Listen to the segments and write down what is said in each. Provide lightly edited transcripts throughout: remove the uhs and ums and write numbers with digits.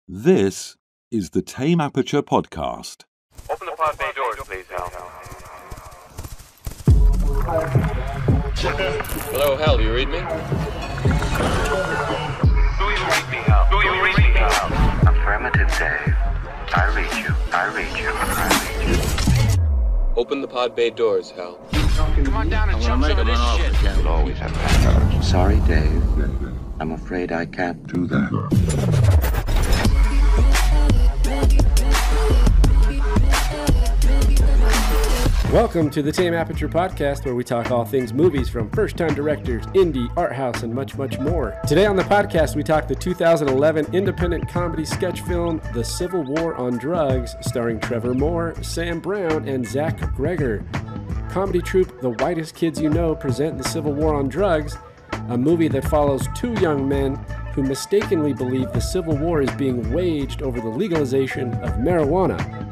This is the Tame Aperture podcast. Open the pod bay doors, please, Hal. Hello, Hal, you read me? Do you read me, Hal? Do you read me, Hal? Affirmative, Dave. I read you. I read you. I read you. Open the pod bay doors, Hal. Come on down and chop some of this shit. You'll always have backup. Sorry, Dave. I'm afraid I can't do that. Welcome to the Tame Aperture podcast, where we talk all things movies from first-time directors, indie, art house, and much, much more. Today on the podcast, we talk the 2011 independent comedy sketch film, The Civil War on Drugs, starring Trevor Moore, Sam Brown, and Zach Greger. Comedy troupe The Whitest Kids U Know present The Civil War on Drugs, a movie that follows two young men who mistakenly believe the Civil War is being waged over the legalization of marijuana.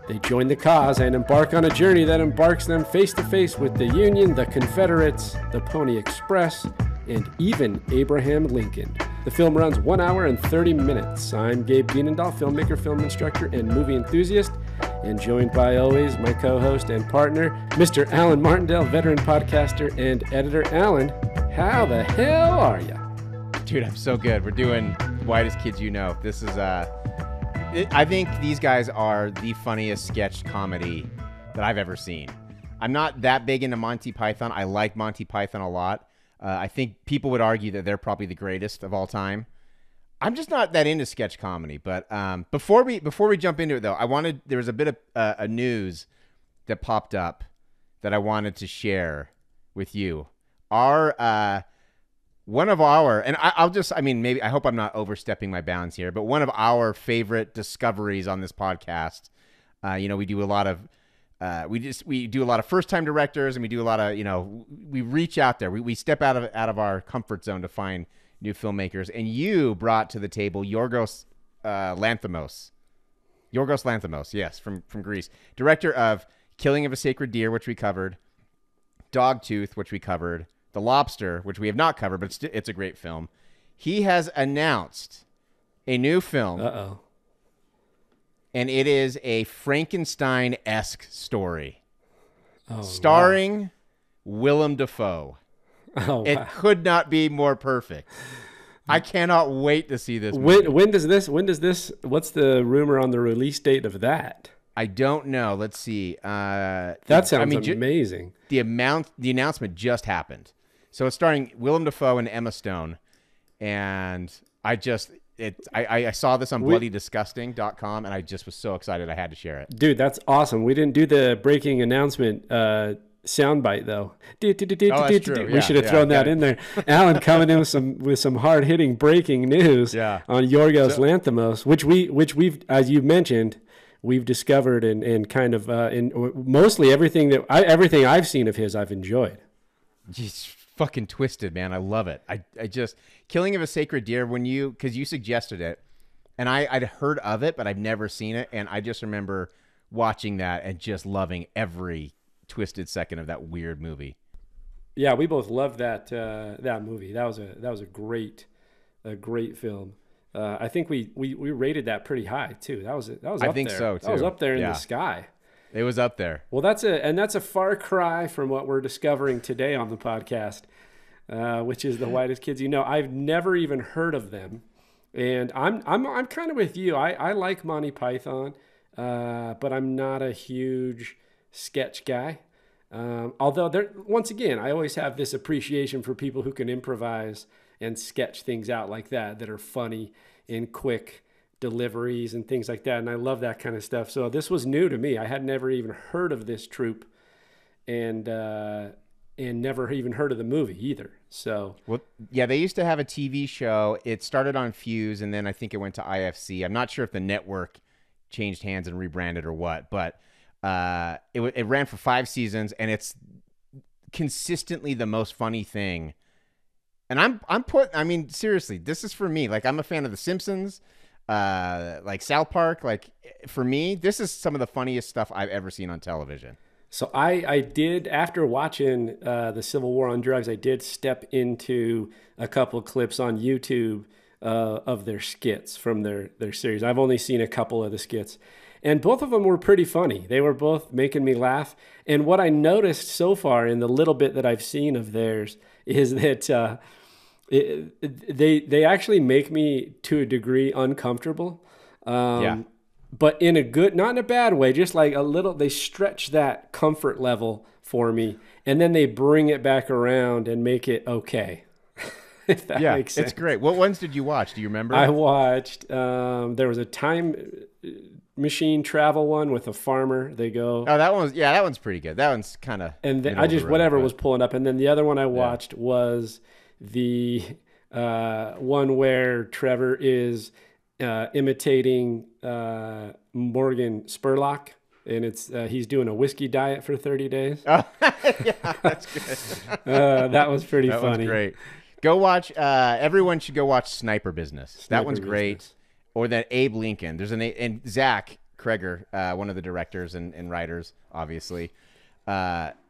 They join the cause and embark on a journey that embarks them face-to-face with the Union, the Confederates, the Pony Express, and even Abraham Lincoln. The film runs 1 hour and 30 minutes. I'm Gabe Dienendahl, filmmaker, film instructor, and movie enthusiast, and joined by always my co-host and partner, Mr. Alan Martindale, veteran podcaster and editor. Alan, how the hell are you? Dude, I'm so good. We're doing Whitest Kids You Know. This is, I think these guys are the funniest sketch comedy that I've ever seen. I'm not that big into Monty Python. I like Monty Python a lot. I think people would argue that they're probably the greatest of all time. I'm just not that into sketch comedy. But before we jump into it, though, there was a bit of a news that popped up that I wanted to share with you. One of our, and I hope I'm not overstepping my bounds here, but one of our favorite discoveries on this podcast, we do a lot of, we do a lot of first-time directors, and we do a lot of, we reach out there, we step out of our comfort zone to find new filmmakers, and you brought to the table Yorgos Lanthimos, yes, from Greece, director of Killing of a Sacred Deer, which we covered, Dogtooth, which we covered, The Lobster, which we have not covered, but it's a great film. He has announced a new film. Uh-oh. And it is a Frankenstein-esque story. Wow. Starring Willem Dafoe. Oh, It wow. could not be more perfect. I cannot wait to see this When movie. does this, what's the rumor on the release date of that? I don't know. Let's see. That sounds amazing. The announcement just happened. So it's starring Willem Dafoe and Emma Stone. And I saw this on bloodydisgusting.com, and I just was so excited I had to share it. Dude, that's awesome. We didn't do the breaking announcement soundbite, though. that's true. We Yeah, should have yeah, thrown that got it. in there. Alan coming in with some hard-hitting breaking news on Yorgos Lanthimos, which we've, as you mentioned, we've discovered and kind of in mostly everything I've seen of his, I've enjoyed. He's fucking twisted, man. I love it. I just Killing of a Sacred Deer, because you suggested it, and I'd heard of it, but I've never seen it, and I just remember watching that and just loving every twisted second of that weird movie. Yeah, we both loved that movie. That was a great film. I think we rated that pretty high too. That was I up think there. so too. That was up there in Yeah. the sky. It was up there. Well, that's a far cry from what we're discovering today on the podcast, which is the Whitest Kids You Know. I've never even heard of them, and I'm kind of with you. I like Monty Python, but I'm not a huge sketch guy. Although once again, I always have this appreciation for people who can improvise and sketch things out like that are funny and quick deliveries and things like that. And I love that kind of stuff. So this was new to me. I had never even heard of this troupe and never even heard of the movie either. So, Well, yeah, they used to have a TV show. It started on Fuse, and then I think it went to IFC. I'm not sure if the network changed hands and rebranded or what, but it ran for 5 seasons, and it's consistently the most funny thing. And seriously, this is for me. Like, I'm a fan of The Simpsons, like South Park. Like, for me, this is some of the funniest stuff I've ever seen on television. So I did, after watching the Civil War on Drugs, I did step into a couple of clips on YouTube of their skits from their series. I've only seen a couple of the skits, and both of them were pretty funny. They were both making me laugh. And what I noticed so far in the little bit that I've seen of theirs is that they actually make me to a degree uncomfortable. But in a good, not in a bad way, just like a little, they stretch that comfort level for me, and then they bring it back around and make it okay. If that makes sense. It's great. What ones did you watch? Do you remember? I watched, there was a time machine travel one with a farmer. They go. Oh, that one's pretty good. That one's kind of. And I just, whatever was pulling up. And then the other one I watched was the one where Trevor is imitating Morgan Spurlock, and it's he's doing a whiskey diet for 30 days. Oh, yeah, that's good. That was pretty funny. That was great. Go watch. Everyone should go watch Sniper Business. That one's great. Or that Abe Lincoln. There's and Zach Kreger, one of the directors and writers, obviously.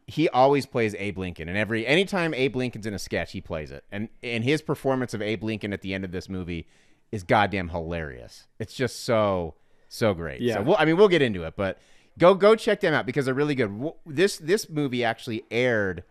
He always plays Abe Lincoln, and anytime Abe Lincoln's in a sketch, he plays it. And his performance of Abe Lincoln at the end of this movie is goddamn hilarious. It's just so great. Yeah. So we'll get into it, but go check them out because they're really good. This movie actually aired.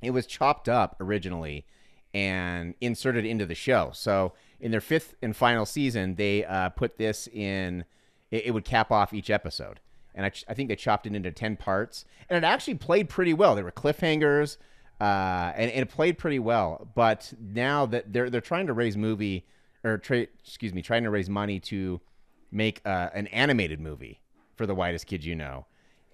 It was chopped up originally and inserted into the show. So in their 5th and final season, they put this in. It would cap off each episode, and I think they chopped it into 10 parts, and it actually played pretty well. There were cliffhangers, and it played pretty well. But now that they're trying to raise trying to raise money to make an animated movie for the Whitest Kids You Know.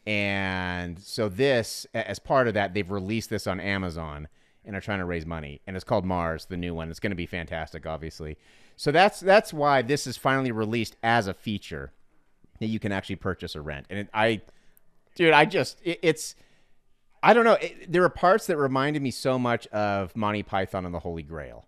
And so this, as part of that, they've released this on Amazon and are trying to raise money. And it's called Mars, the new one. It's going to be fantastic, obviously. So that's why this is finally released as a feature that you can actually purchase or rent. And I don't know. There are parts that reminded me so much of Monty Python and the Holy Grail.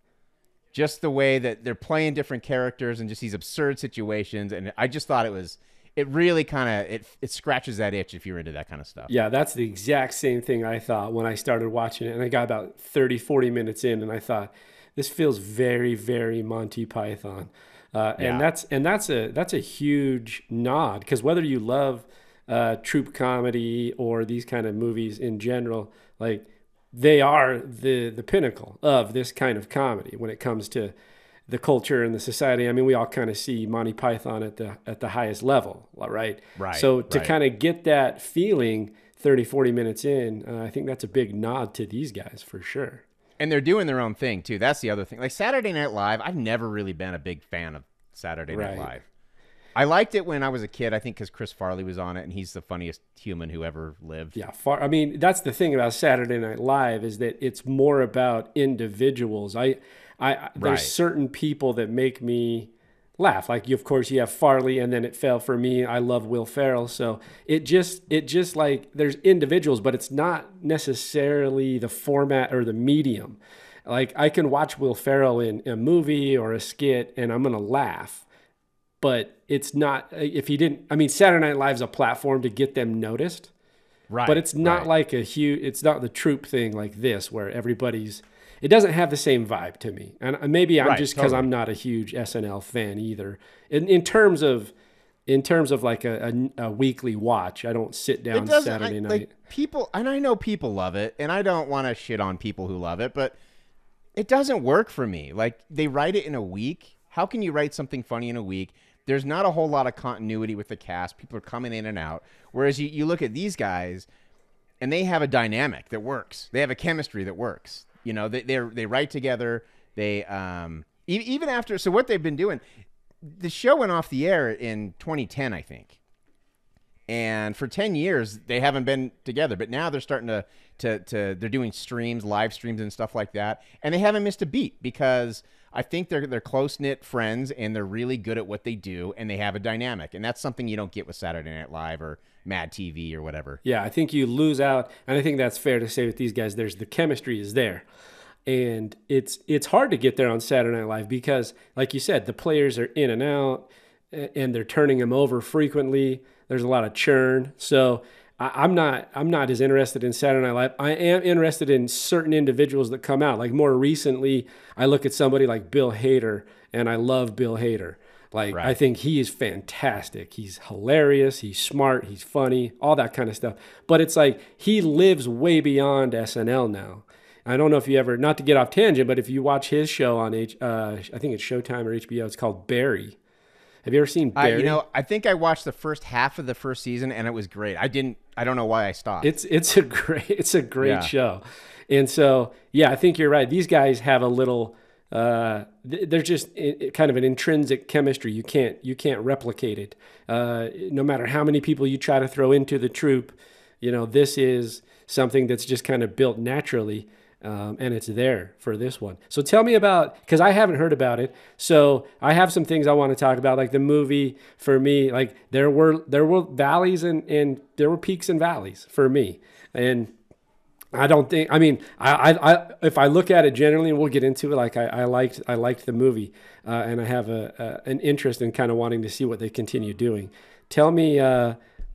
Just the way that they're playing different characters and just these absurd situations. And I just thought it really kind of, it scratches that itch if you're into that kind of stuff. Yeah, that's the exact same thing I thought when I started watching it. And I got about 30, 40 minutes in, and I thought, this feels very, very Monty Python. And that's a huge nod, because whether you love troupe comedy or these kind of movies in general, like, they are the pinnacle of this kind of comedy when it comes to the culture and the society. I mean, we all kind of see Monty Python at the highest level, right? Right. So to kind of get that feeling 30, 40 minutes in, I think that's a big nod to these guys for sure. And they're doing their own thing too. That's the other thing. Like Saturday Night Live, I've never really been a big fan of Saturday Night Live. I liked it when I was a kid, I think, because Chris Farley was on it, and he's the funniest human who ever lived. Yeah, I mean, that's the thing about Saturday Night Live, is that it's more about individuals. There's certain people that make me laugh. Like, of course, you have Farley, and then it fell for me. I love Will Ferrell, so it just like, there's individuals, but it's not necessarily the format or the medium. Like, I can watch Will Ferrell in a movie or a skit, and I'm gonna laugh. But it's not, if he didn't, I mean, Saturday Night Live's a platform to get them noticed. Right. But it's not like it's not the troupe thing like this, where it doesn't have the same vibe to me. And maybe I'm just because I'm not a huge SNL fan either. In terms of like a weekly watch, I don't sit down Saturday night. Like, people, and I know people love it, and I don't want to shit on people who love it, but it doesn't work for me. Like, they write it in a week. How can you write something funny in a week? There's not a whole lot of continuity with the cast. People are coming in and out. Whereas you look at these guys, and they have a dynamic that works. They have a chemistry that works. You know, they write together. They even after. So what they've been doing, the show went off the air in 2010, I think. And for 10 years, they haven't been together. But now they're starting to they're doing streams, live streams and stuff like that. And they haven't missed a beat because I think they're close-knit friends, and they're really good at what they do, and they have a dynamic. And that's something you don't get with Saturday Night Live or Mad TV or whatever. Yeah, I think you lose out, and I think that's fair to say with these guys. The chemistry is there. And it's hard to get there on Saturday Night Live because, like you said, the players are in and out, and they're turning them over frequently. There's a lot of churn. So I'm not as interested in Saturday Night Live. I am interested in certain individuals that come out. Like, more recently, I look at somebody like Bill Hader, and I love Bill Hader. Like, Right. I think he is fantastic. He's hilarious. He's smart. He's funny, all that kind of stuff. But it's like he lives way beyond SNL now. I don't know if you ever, not to get off tangent, but if you watch his show on I think it's Showtime or HBO, it's called Barry. Have you ever seen Barry? I think I watched the first half of the first season and it was great. I don't know why I stopped. It's a great show. And so, yeah, I think you're right. These guys have a little, they're just kind of an intrinsic chemistry. You can't replicate it. No matter how many people you try to throw into the troupe, this is something that's just kind of built naturally. And it's there for this one. So tell me about, because I haven't heard about it. So I have some things I want to talk about, like the movie for me. Like there were valleys and there were peaks and valleys for me. And I don't think, I if I look at it generally, and we'll get into it. Like I liked the movie, and I have an interest in kind of wanting to see what they continue doing. Tell me,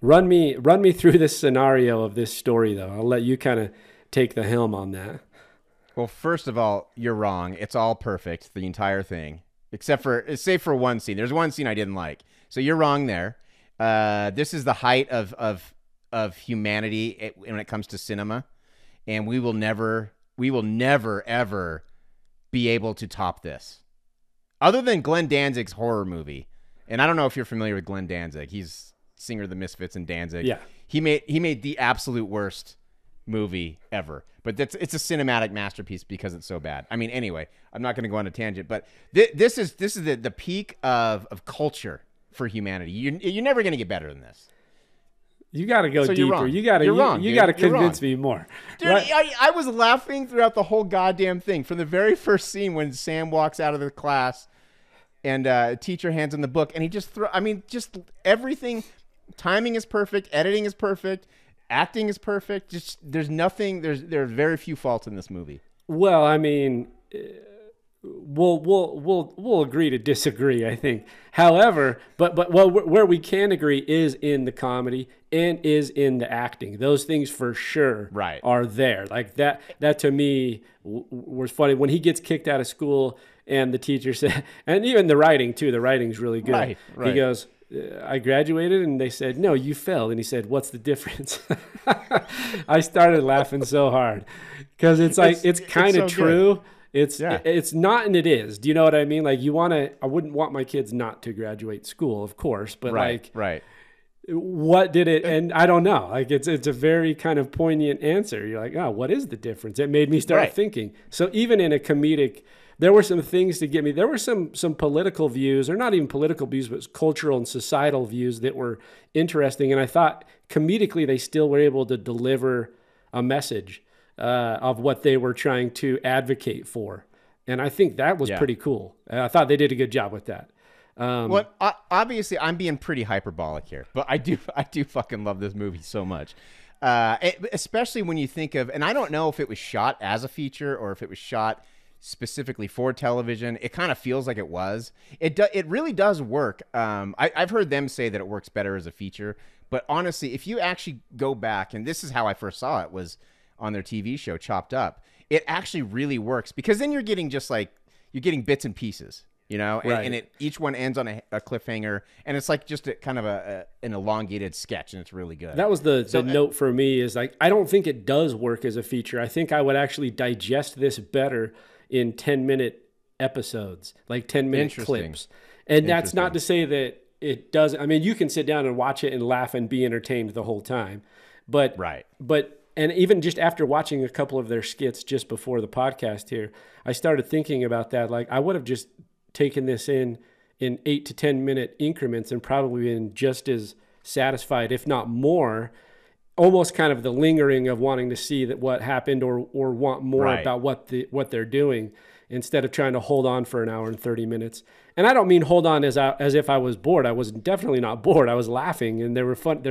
run me through this scenario of this story, though. I'll let you kind of take the helm on that. Well, first of all, you're wrong. It's all perfect, the entire thing, except for one scene. There's one scene I didn't like. So you're wrong there. This is the height of humanity when it comes to cinema, and we will never ever be able to top this. Other than Glenn Danzig's horror movie. And I don't know if you're familiar with Glenn Danzig. He's singer of the Misfits and Danzig. Yeah. He made the absolute worst movie ever, but it's a cinematic masterpiece because it's so bad. I mean, anyway, I'm not going to go on a tangent, but this is the peak of culture for humanity. You're never going to get better than this. You got to go so deeper. You got to convince me more. Dude, right? I was laughing throughout the whole goddamn thing from the very first scene when Sam walks out of the class and a teacher hands him the book and he just just everything. Timing is perfect. Editing is perfect. Acting is perfect. Just there are very few faults in this movie. Well, I mean, we'll agree to disagree, I think. However, but where we can agree is in the comedy and is in the acting. Those things for sure are there. Like that to me was funny when he gets kicked out of school and the teacher said, and even the writing too. The writing's really good. Right. He goes, I graduated, and they said, no, you failed. And he said, what's the difference? I started laughing so hard because it's kind of true. Good. It's not, and it is. Do you know what I mean? Like I wouldn't want my kids not to graduate school, of course, but what did it? And I don't know. Like it's a very kind of poignant answer. You're like, oh, what is the difference? It made me start thinking. So even in a comedic, there were some things to get me. There were some political views, or not even political views, but cultural and societal views that were interesting. And I thought comedically they still were able to deliver a message of what they were trying to advocate for. And I think that was pretty cool. I thought they did a good job with that. Well, obviously I'm being pretty hyperbolic here, but I do fucking love this movie so much. Especially when you think of, and I don't know if it was shot as a feature or if it was shot specifically for television. It kind of feels like it was. It really does work. I've heard them say that it works better as a feature, but honestly, if you actually go back, and this is how I first saw it, was on their TV show Chopped Up, it actually really works because then you're getting bits and pieces, and each one ends on a cliffhanger, and it's like just kind of an elongated sketch, and it's really good. That was the note for me is like, I don't think it does work as a feature. I think I would actually digest this better in 10-minute episodes, like 10-minute clips. And that's not to say that it doesn't. I mean, you can sit down and watch it and laugh and be entertained the whole time. But and even just after watching a couple of their skits just before the podcast here, I started thinking about that. Like I would have just taken this in 8 to 10 minute increments and probably been just as satisfied, if not more. Almost kind of the lingering of wanting to see that what happened or want more about what they're doing instead of trying to hold on for an hour and 30 minutes. And I don't mean hold on as if I was bored. I was definitely not bored. I was laughing and they were fun.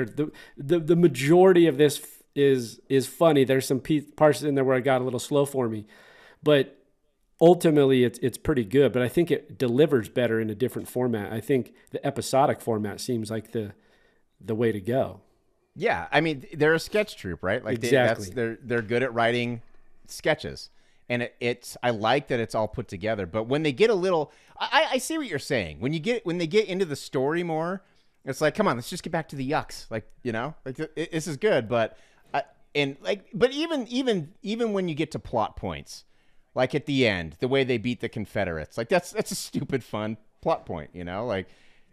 The majority of this is funny. There's some parts in there where it got a little slow for me, but ultimately it's pretty good. But I think it delivers better in a different format. I think the episodic format seems like the way to go. Yeah, I mean, they're a sketch troupe, right? Like exactly. They're good at writing sketches, and I like that it's all put together. But when they get a little, I see what you're saying. When they get into the story more, it's like, come on, let's just get back to the yucks. Like, this is good, but even when you get to plot points, like at the end, the way they beat the Confederates, like that's a stupid fun plot point, like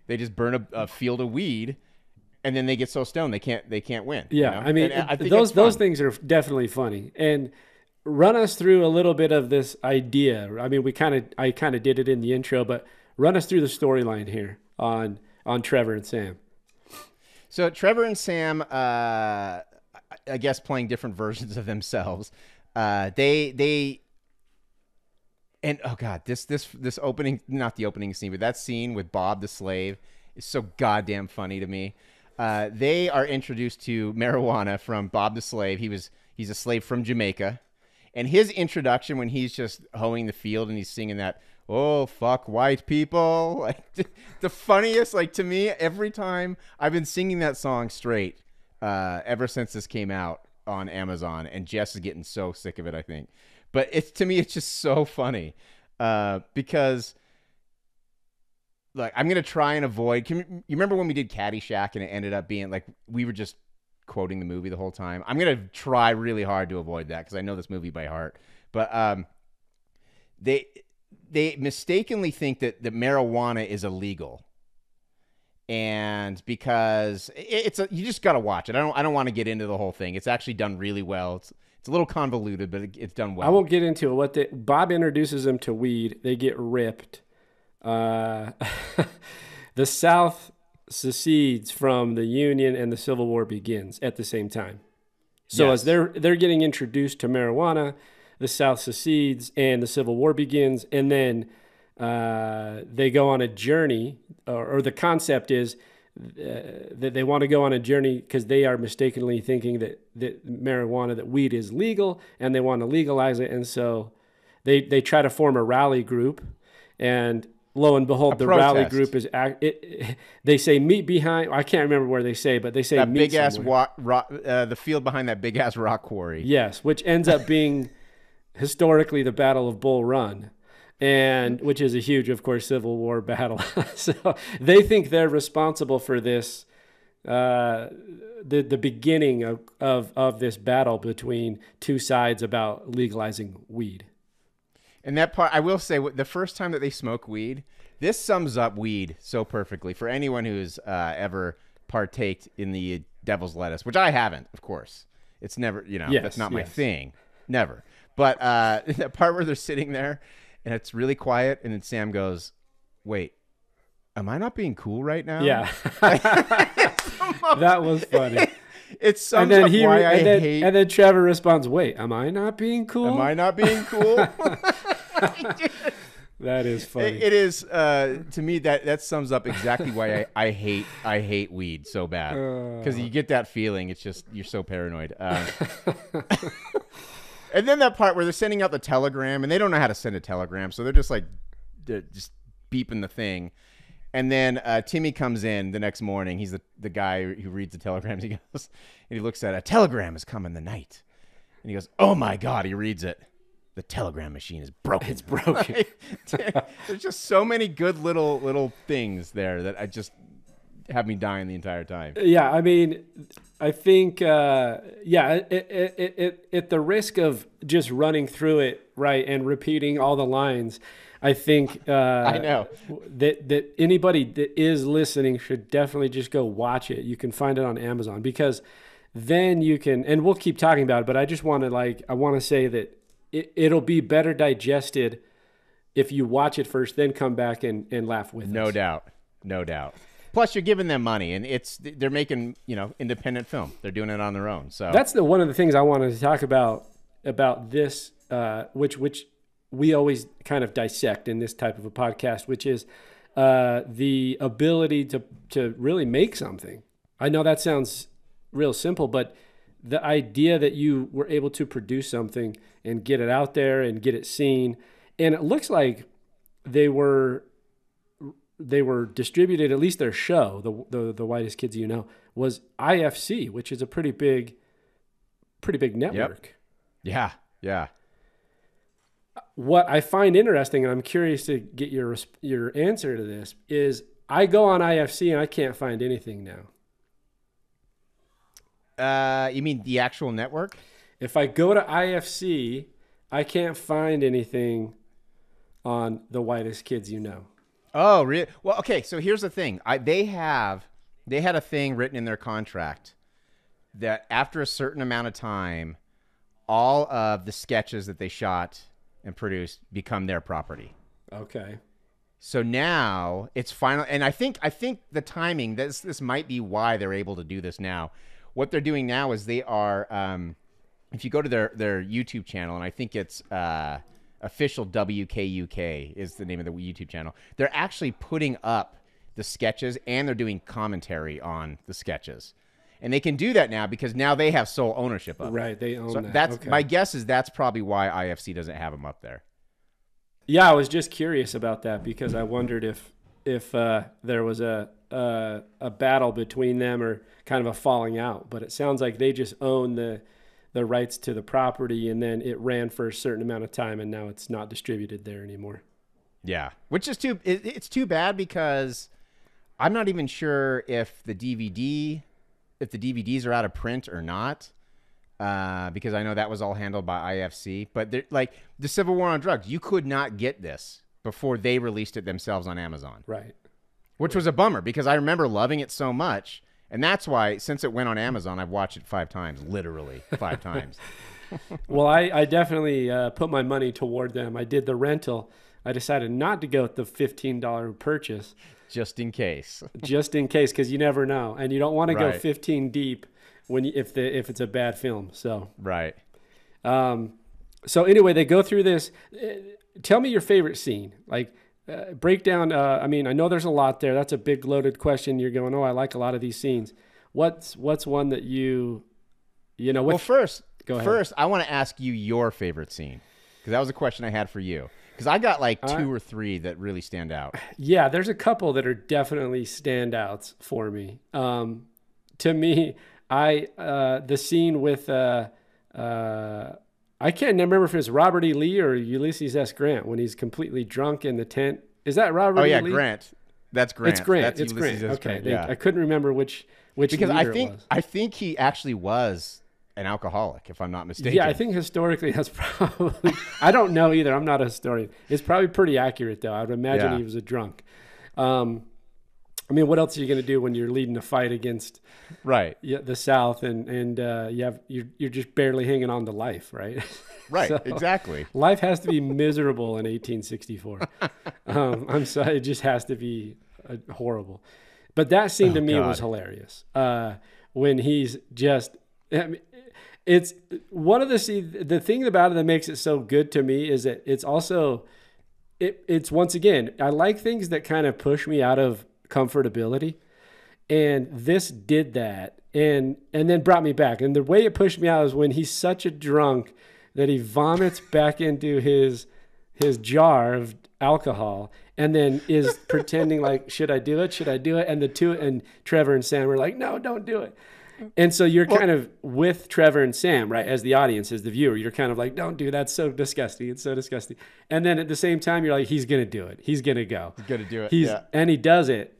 they just burn a field of weed, and then they get so stoned they can't win. Yeah, I mean, I think those things are definitely funny. And run us through a little bit of this idea. I mean, I kind of did it in the intro, but run us through the storyline here on Trevor and Sam. So Trevor and Sam, I guess playing different versions of themselves. They and oh god, this opening, not the opening scene, but that scene with Bob the slave is so goddamn funny to me. They are introduced to marijuana from Bob the slave. He's a slave from Jamaica, and his introduction when he's just hoeing the field and he's singing that, "Oh, fuck white people." Like, the funniest, like, to me, every time I've been singing that song straight ever since this came out on Amazon, and Jess is getting so sick of it, I think. But to me, it's just so funny because, like, I'm going to try and avoid. You remember when we did Caddyshack and it ended up being, like, we were just quoting the movie the whole time? I'm going to try really hard to avoid that because I know this movie by heart. But they mistakenly think that marijuana is illegal, and because you just got to watch it. I don't want to get into the whole thing. It's actually done really well. It's a little convoluted, but it's done well. I won't get into it. Bob introduces them to weed. They get ripped. The South secedes from the Union, and the Civil War begins at the same time. So Yes. as they're getting introduced to marijuana, the South secedes and the Civil War begins, and then they go on a journey, or the concept is that they want to go on a journey because they are mistakenly thinking that marijuana, that weed is legal, and they want to legalize it. And so they try to form a rally group, and lo and behold, the rally group is they say meet behind. I can't remember where they say, but they say that meet big ass somewhere. the field behind that big ass rock quarry. Yes, which ends up being historically the Battle of Bull Run, and which is a huge, of course, Civil War battle. So they think they're responsible for this, the beginning of this battle between two sides about legalizing weed. And that part, I will say, the first time that they smoke weed, this sums up weed so perfectly for anyone who's ever partaked in the devil's lettuce, which I haven't, of course. It's never, that's not my thing. Never. But that part where they're sitting there and it's really quiet, and then Sam goes, "Wait, am I not being cool right now?" Yeah. That was funny. It sums up why I hate. And then Trevor responds, "Wait, am I not being cool? Am I not being cool?" That is funny. It is to me that sums up exactly why I hate weed so bad, because you get that feeling. It's just you're so paranoid. And then that part where they're sending out the telegram, and they don't know how to send a telegram, so they're just beeping the thing. And then Timmy comes in the next morning. He's the guy who reads the telegrams. He goes, and he looks at a telegram has come in the night, and he goes, "Oh my God!" He reads it. The telegram machine is broken. It's broken. There's just so many good little things there that I just have me dying the entire time. Yeah, I mean, I think, at the risk of just running through it, right, and repeating all the lines, I think I know that anybody that is listening should definitely just go watch it. You can find it on Amazon, because then you can, and we'll keep talking about it, but I just want to say that it'll be better digested if you watch it first, then come back and laugh with us. No doubt. Plus, you're giving them money, and they're making independent film. They're doing it on their own. So that's one of the things I wanted to talk about this, which we always kind of dissect in this type of a podcast, which is the ability to really make something. I know that sounds real simple, but the idea that you were able to produce something and get it out there and get it seen, and it looks like they were distributed, at least their show, the Whitest Kids U Know, was IFC, which is a pretty big network. Yep. Yeah. what I find interesting, and I'm curious to get your answer to this, is I go on IFC and I can't find anything now. You mean the actual network? If I go to IFC, I can't find anything on the Whitest Kids You Know. Oh, really? Well, okay. So here's the thing. They had a thing written in their contract that after a certain amount of time, all of the sketches that they shot and produced become their property. Okay. So now it's final, and I think the timing. This might be why they're able to do this now. What they're doing now is they are. If you go to their YouTube channel, and I think it's official WKUK is the name of the YouTube channel. They're actually putting up the sketches and they're doing commentary on the sketches. And they can do that now because now they have sole ownership of it. Right, they own that. That's okay. My guess is that's probably why IFC doesn't have them up there. Yeah, I was just curious about that because I wondered if there was a battle between them or kind of a falling out. But it sounds like they just own the rights to the property, and then it ran for a certain amount of time, and now it's not distributed there anymore. Yeah, which is it's too bad because I'm not even sure if the DVDs are out of print or not, because I know that was all handled by IFC. But like the Civil War on Drugs, you could not get this before they released it themselves on Amazon. Right. Which was a bummer because I remember loving it so much. And that's why, since it went on Amazon, I've watched it 5 times, literally 5 times. Well, I definitely put my money toward them. I did the rental. I decided not to go with the $15 purchase. Just in case. Just in case, because you never know. And you don't want to go Right. 15 deep if it's a bad film. So Right. So anyway, they go through this. Tell me your favorite scene. Like, break down. I mean, I know there's a lot there. That's a big loaded question. You're going, oh, I like a lot of these scenes. What's one that you know? Well, first, go ahead. I want to ask you your favorite scene because that was a question I had for you. Because I got like 2 or 3 that really stand out. Yeah, there's a couple that are definitely standouts for me. To me, the scene with I can't remember if it's Robert E. Lee or Ulysses S. Grant when he's completely drunk in the tent. Is that Robert E. Lee? Oh, yeah, Grant. That's Grant. It's Grant. That's It's Ulysses Grant. S. Okay. Grant, yeah. I couldn't remember which Because leader it was. I think he actually was an alcoholic, if I'm not mistaken. Yeah, I think historically that's probably, I don't know either. I'm not a historian. It's probably pretty accurate though. I would imagine Yeah. he was a drunk. I mean, what else are you going to do when you're leading a fight against Right. the South and you're just barely hanging on to life, right? Right, So, exactly. Life has to be miserable in 1864. I'm sorry, it just has to be horrible. But that scene to me was hilarious. When he's just, I mean, it's one of the thing about it that makes it so good to me is that it's also, it's once again, I like things that kind of push me out of comfortability. And this did that and then brought me back. And the way it pushed me out is when he's such a drunk that he vomits back into his jar of alcohol and then is pretending like, should I do it? Should I do it? And Trevor and Sam are like, no, don't do it. And so you're kind of with Trevor and Sam, right? As the audience, as the viewer, you're kind of like, don't do that. It's so disgusting. It's so disgusting. And then at the same time, you're like, he's going to do it. He's going to go. He's going to do it. And he does it.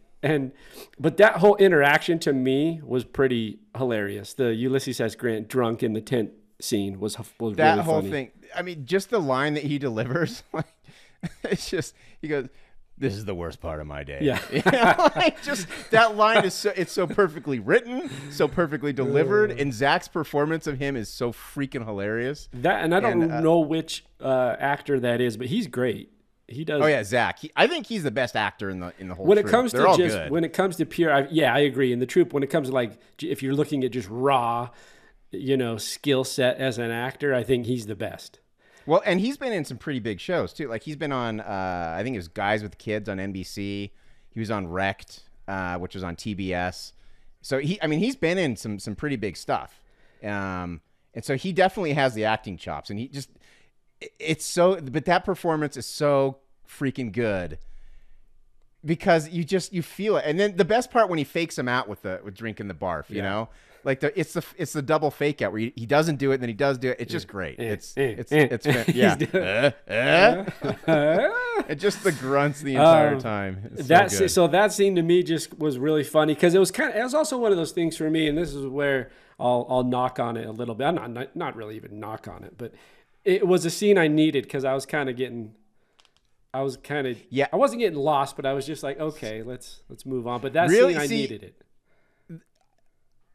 But that whole interaction to me was pretty hilarious. The Ulysses S. Grant drunk in the tent scene was That really whole funny. thing. I mean, just the line that he delivers, like, it's just, he goes, this is the worst part of my day. Yeah. You know, like, just that line is it's so perfectly written, so perfectly delivered, and Zach's performance of him is so freaking hilarious. And I don't know which actor that is, but he's great. He does. Oh yeah, Zach. I think he's the best actor in the whole. When troupe. it comes They're to all just good. when it comes to pure, I agree. In the troupe, when it comes to like, if you're looking at just raw, skill set as an actor, I think he's the best. Well, and he's been in some pretty big shows too. Like he's been on, I think it was Guys with Kids on NBC. He was on Wrecked, which was on TBS. So he's been in some pretty big stuff. And so he definitely has the acting chops. And but that performance is so freaking good because you feel it. And then the best part when he fakes him out with drinking the barf, you know, like it's the double fake out where he doesn't do it and then he does do it. It's just great. It's and just the grunts the entire time. So that scene to me just was really funny because it was also one of those things for me, and this is where I'll knock on it a little bit. I'm not really even knock on it, but it was a scene I needed because I was kind of I wasn't getting lost, but I was just like, okay, let's move on. But that scene I needed it.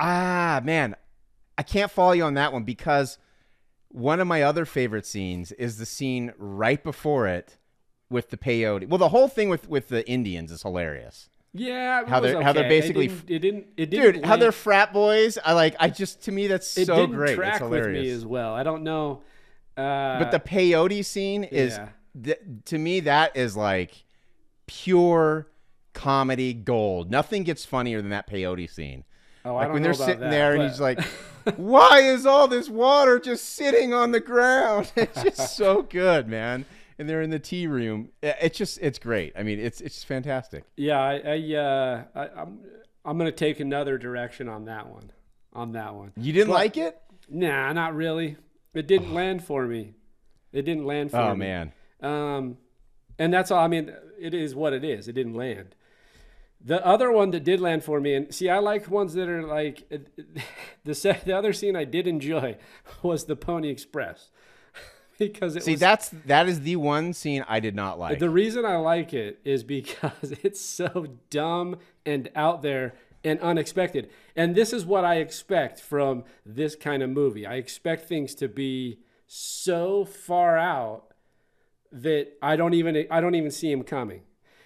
Man, I can't follow you on that one because one of my other favorite scenes is the scene right before it with the peyote. Well, the whole thing with the Indians is hilarious. Yeah, how they're basically it didn't dude, how they're frat boys. To me that's so great. Track it's hilarious with me as well. I don't know, but the peyote scene is to me that is like pure comedy gold. Nothing gets funnier than that peyote scene. Oh, like I don't when know they're about sitting that, there and he's like, "Why is all this water just sitting on the ground?" It's just so good, man. And they're in the tea room. It's great. I mean, it's just fantastic. Yeah, I'm gonna take another direction on that one. You didn't like it? Nah, not really. It didn't land for me. Oh man. And that's all. I mean, it is what it is. It didn't land. The other one that did land for me, and see, I like ones that are like the other scene I did enjoy was the Pony Express because that is the one scene I did not like. The reason I like it is because it's so dumb and out there and unexpected, and this is what I expect from this kind of movie. I expect things to be so far out that I don't even see him coming,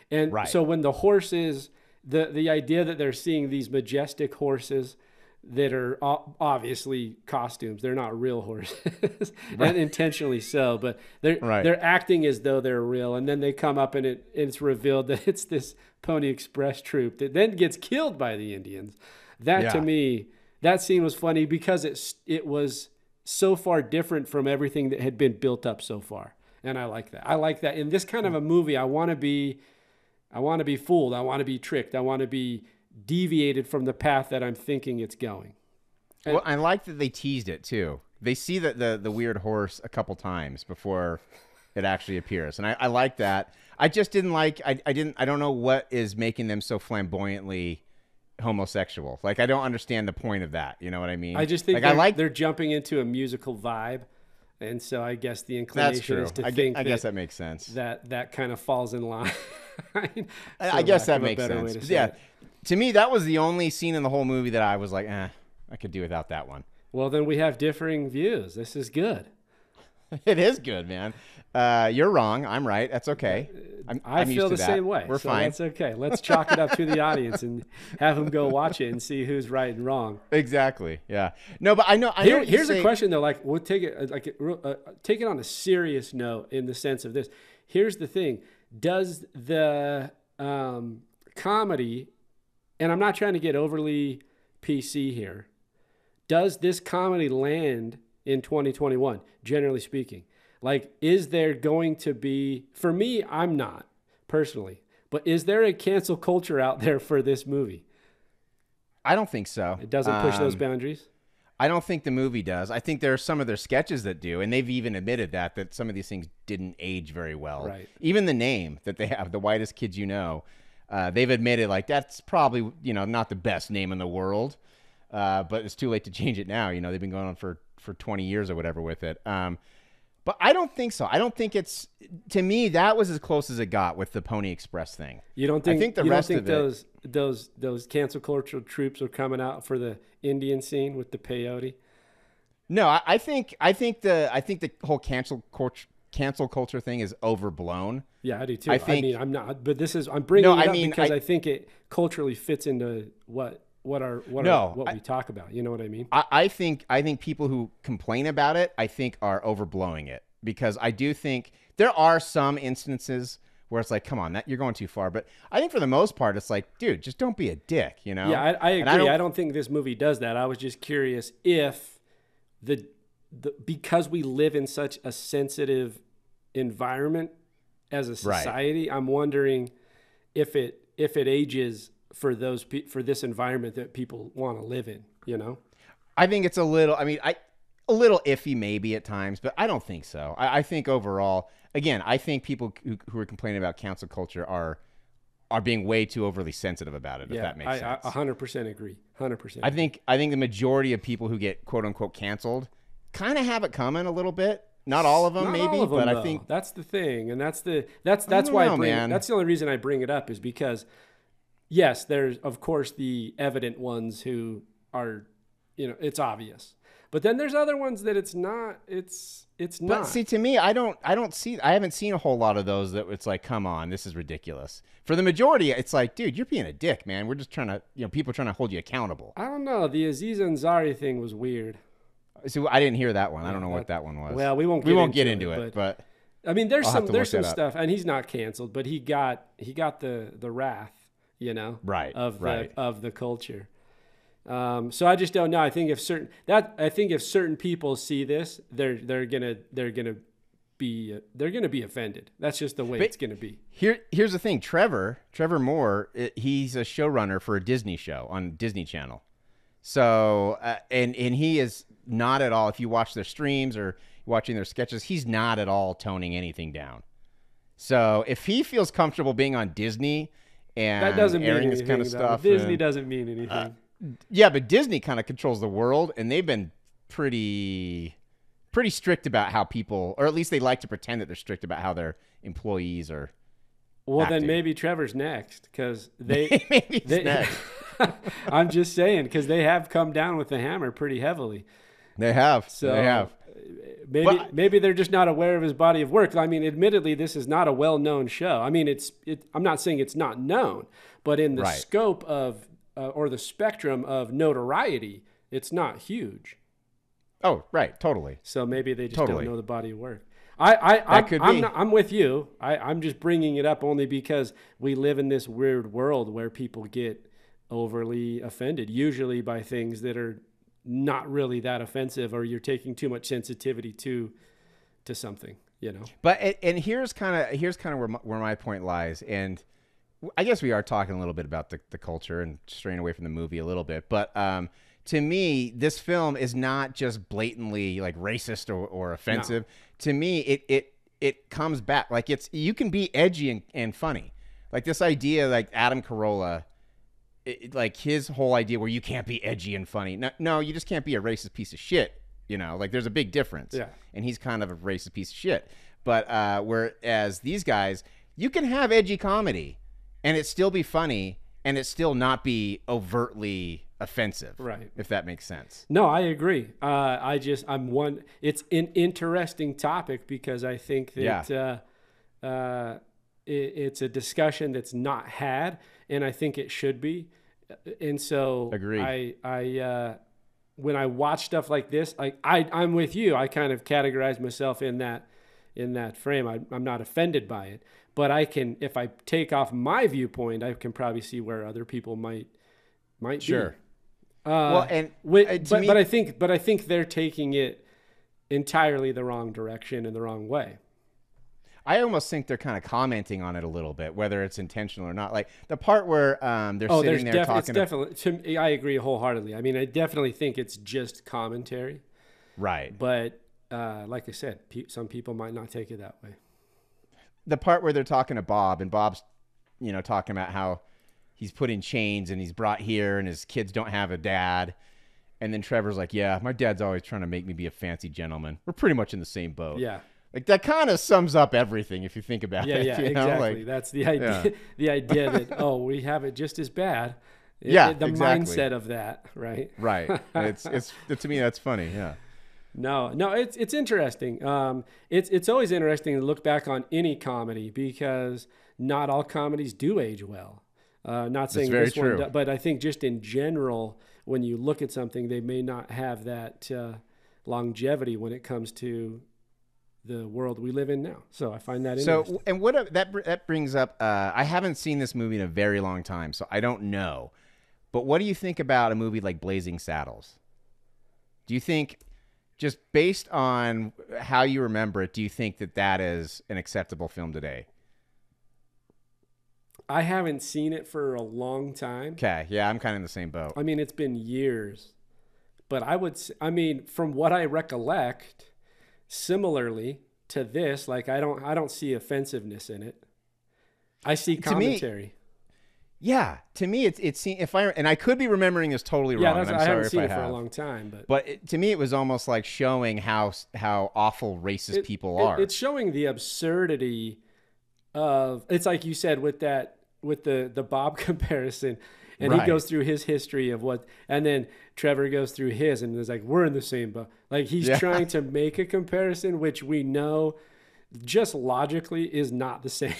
and so when the horses. The idea that they're seeing these majestic horses that are obviously costumes, they're not real horses, and intentionally so, but they're acting as though they're real, and then they come up and it's revealed that it's this Pony Express troupe that then gets killed by the Indians. To me, that scene was funny because it was so far different from everything that had been built up so far, and I like that. In this kind of a movie, I want to be fooled. I want to be tricked. I want to be deviated from the path that I'm thinking it's going. Well, I like that they teased it too. They see the weird horse a couple times before it actually appears, and I like that. I just didn't like. I don't know what is making them so flamboyantly homosexual. Like I don't understand the point of that. You know what I mean? I just think they're jumping into a musical vibe. And so I guess the inclination is to think I guess that makes sense. That kind of falls in line. I guess that makes sense. Yeah. To me, that was the only scene in the whole movie that I was like, I could do without that one. Well, then we have differing views. This is good. It is good, man. You're wrong. I'm right. That's okay. I feel the same way. We're fine. That's okay. Let's chalk it up to the audience and have them go watch it and see who's right and wrong. Exactly. Yeah. No, but I know. Here's a question though. Like, we'll take it take it on a serious note in the sense of this. Here's the thing: does the comedy, and I'm not trying to get overly PC here, does this comedy land in 2021? Generally speaking. Like, is there going to be, for me, I'm not personally, but is there a cancel culture out there for this movie? I don't think so. It doesn't push those boundaries? I don't think the movie does. I think there are some of their sketches that do, and they've even admitted that some of these things didn't age very well. Right. Even the name that they have, the Whitest Kids You Know, they've admitted, like, that's probably, not the best name in the world, but it's too late to change it now. They've been going on for 20 years or whatever with it. But I don't think so. I don't think it's, to me, that was as close as it got with the Pony Express thing. You don't think? I think the rest of it, those cancel cultural troops are coming out for the Indian scene with the peyote? No, I think the whole cancel culture thing is overblown. Yeah, I do too. I'm not, but I'm bringing it up because I think it culturally fits into what we talk about. You know what I mean? I think people who complain about it, I think, are overblowing it, because I do think there are some instances where it's like, come on, you're going too far. But I think for the most part, it's like, dude, just don't be a dick, Yeah, I agree. I don't think this movie does that. I was just curious if because we live in such a sensitive environment as a society, I'm wondering if it ages for for this environment that people want to live in, you know? I think it's a little. I mean, a little iffy maybe at times, but I don't think so. I think overall, again, I think people who are complaining about cancel culture are being way too overly sensitive about it. If that makes sense. I 100% agree. 100%. I think the majority of people who get quote unquote canceled kind of have it coming a little bit. Not all of them, Not maybe, all of them, but though. I think that's the thing, and that's why that's the only reason I bring it up is because, yes, there's of course the evident ones who are, you know, it's obvious, but then there's other ones that it's not. It's not. But see, to me, I haven't seen a whole lot of those that it's like, come on, this is ridiculous. For the majority, it's like, dude, you're being a dick, man. We're just trying to, you know, people are trying to hold you accountable. I don't know. The Aziz Ansari thing was weird. So I didn't hear that one. I don't know what that one was. Well, we won't get into it. But I mean, there's some stuff, stuff, and he's not canceled, but he got the wrath, you know, of the culture. So I just don't know. I think if certain people see this, they're gonna be offended. That's just the way it's gonna be. Here's the thing. Trevor Moore, he's a showrunner for a Disney show on Disney Channel. So and he is not at all. If you watch their streams or watching their sketches, he's not at all toning anything down. So if he feels comfortable being on Disney and that doesn't airing mean this kind of stuff, Disney doesn't mean anything. Yeah, but Disney kind of controls the world, and they've been pretty strict about how people, or at least they like to pretend that they're strict about how their employees are. Well, acting. then maybe Trevor's next because maybe he's next. I'm just saying because they have come down with the hammer pretty heavily. They have. Maybe they're just not aware of his body of work. I mean, admittedly, this is not a well-known show. I mean, I'm not saying it's not known, but in the scope of or the spectrum of notoriety, it's not huge. Oh, right, totally. So maybe they just don't know the body of work. I'm with you. I'm just bringing it up only because we live in this weird world where people get overly offended, usually by things that are not really that offensive, or you're taking too much sensitivity to something, you know. But and here's kind of where my point lies, and I guess we are talking a little bit about the culture and straying away from the movie a little bit, but to me, this film is not just blatantly like racist or offensive. No. To me, it comes back like you can be edgy and funny, like this idea, like Adam Carolla. Like his whole idea where you can't be edgy and funny. No, you just can't be a racist piece of shit. You know, like there's a big difference. Yeah. And he's kind of a racist piece of shit. But whereas these guys, you can have edgy comedy and it still be funny and it still not be overtly offensive. Right. If that makes sense. No, I agree. It's an interesting topic because I think that it's a discussion that's not had, and I think it should be. And so agreed. I when I watch stuff like this, I'm with you. I kind of categorize myself in that frame. I'm not offended by it, but I can, if I take off my viewpoint, I can probably see where other people might sure. be. But I think they're taking it entirely the wrong direction and the wrong way. I almost think they're kind of commenting on it a little bit, whether it's intentional or not. Like the part where they're sitting there talking. I agree wholeheartedly. I mean, I definitely think it's just commentary. Right. But like I said, some people might not take it that way. The part where they're talking to Bob, and Bob's, talking about how he's put in chains and he's brought here and his kids don't have a dad. And then Trevor's like, yeah, my dad's always trying to make me be a fancy gentleman. We're pretty much in the same boat. Yeah. Like that kind of sums up everything if you think about it. Yeah, exactly. That's the idea. Yeah. The idea that we have it just as bad. Exactly. Mindset of that, right? Right. It's to me that's funny. Yeah. No, it's interesting. It's always interesting to look back on any comedy because not all comedies do age well. Not saying this one, but I think just in general, when you look at something, they may not have that longevity when it comes to the world we live in now. So I find that interesting. So, and that brings up, I haven't seen this movie in a very long time, so I don't know. But what do you think about a movie like Blazing Saddles? Do you think, just based on how you remember it, do you think that is an acceptable film today? I haven't seen it for a long time. Okay, yeah, I'm kind of in the same boat. I mean, it's been years, but I mean, from what I recollect, similarly to this, like I don't see offensiveness in it. I see commentary. Yeah, to me, it's if I could be remembering this totally wrong. And I'm I sorry haven't if seen I it for have. a long time, But to me, it was almost like showing how awful racist people are. It's showing the absurdity of. It's like you said with the Bob comparison, and he goes through his history of what, and then Trevor goes through his, and it's like we're in the same boat. Like he's trying to make a comparison, which we know just logically is not the same.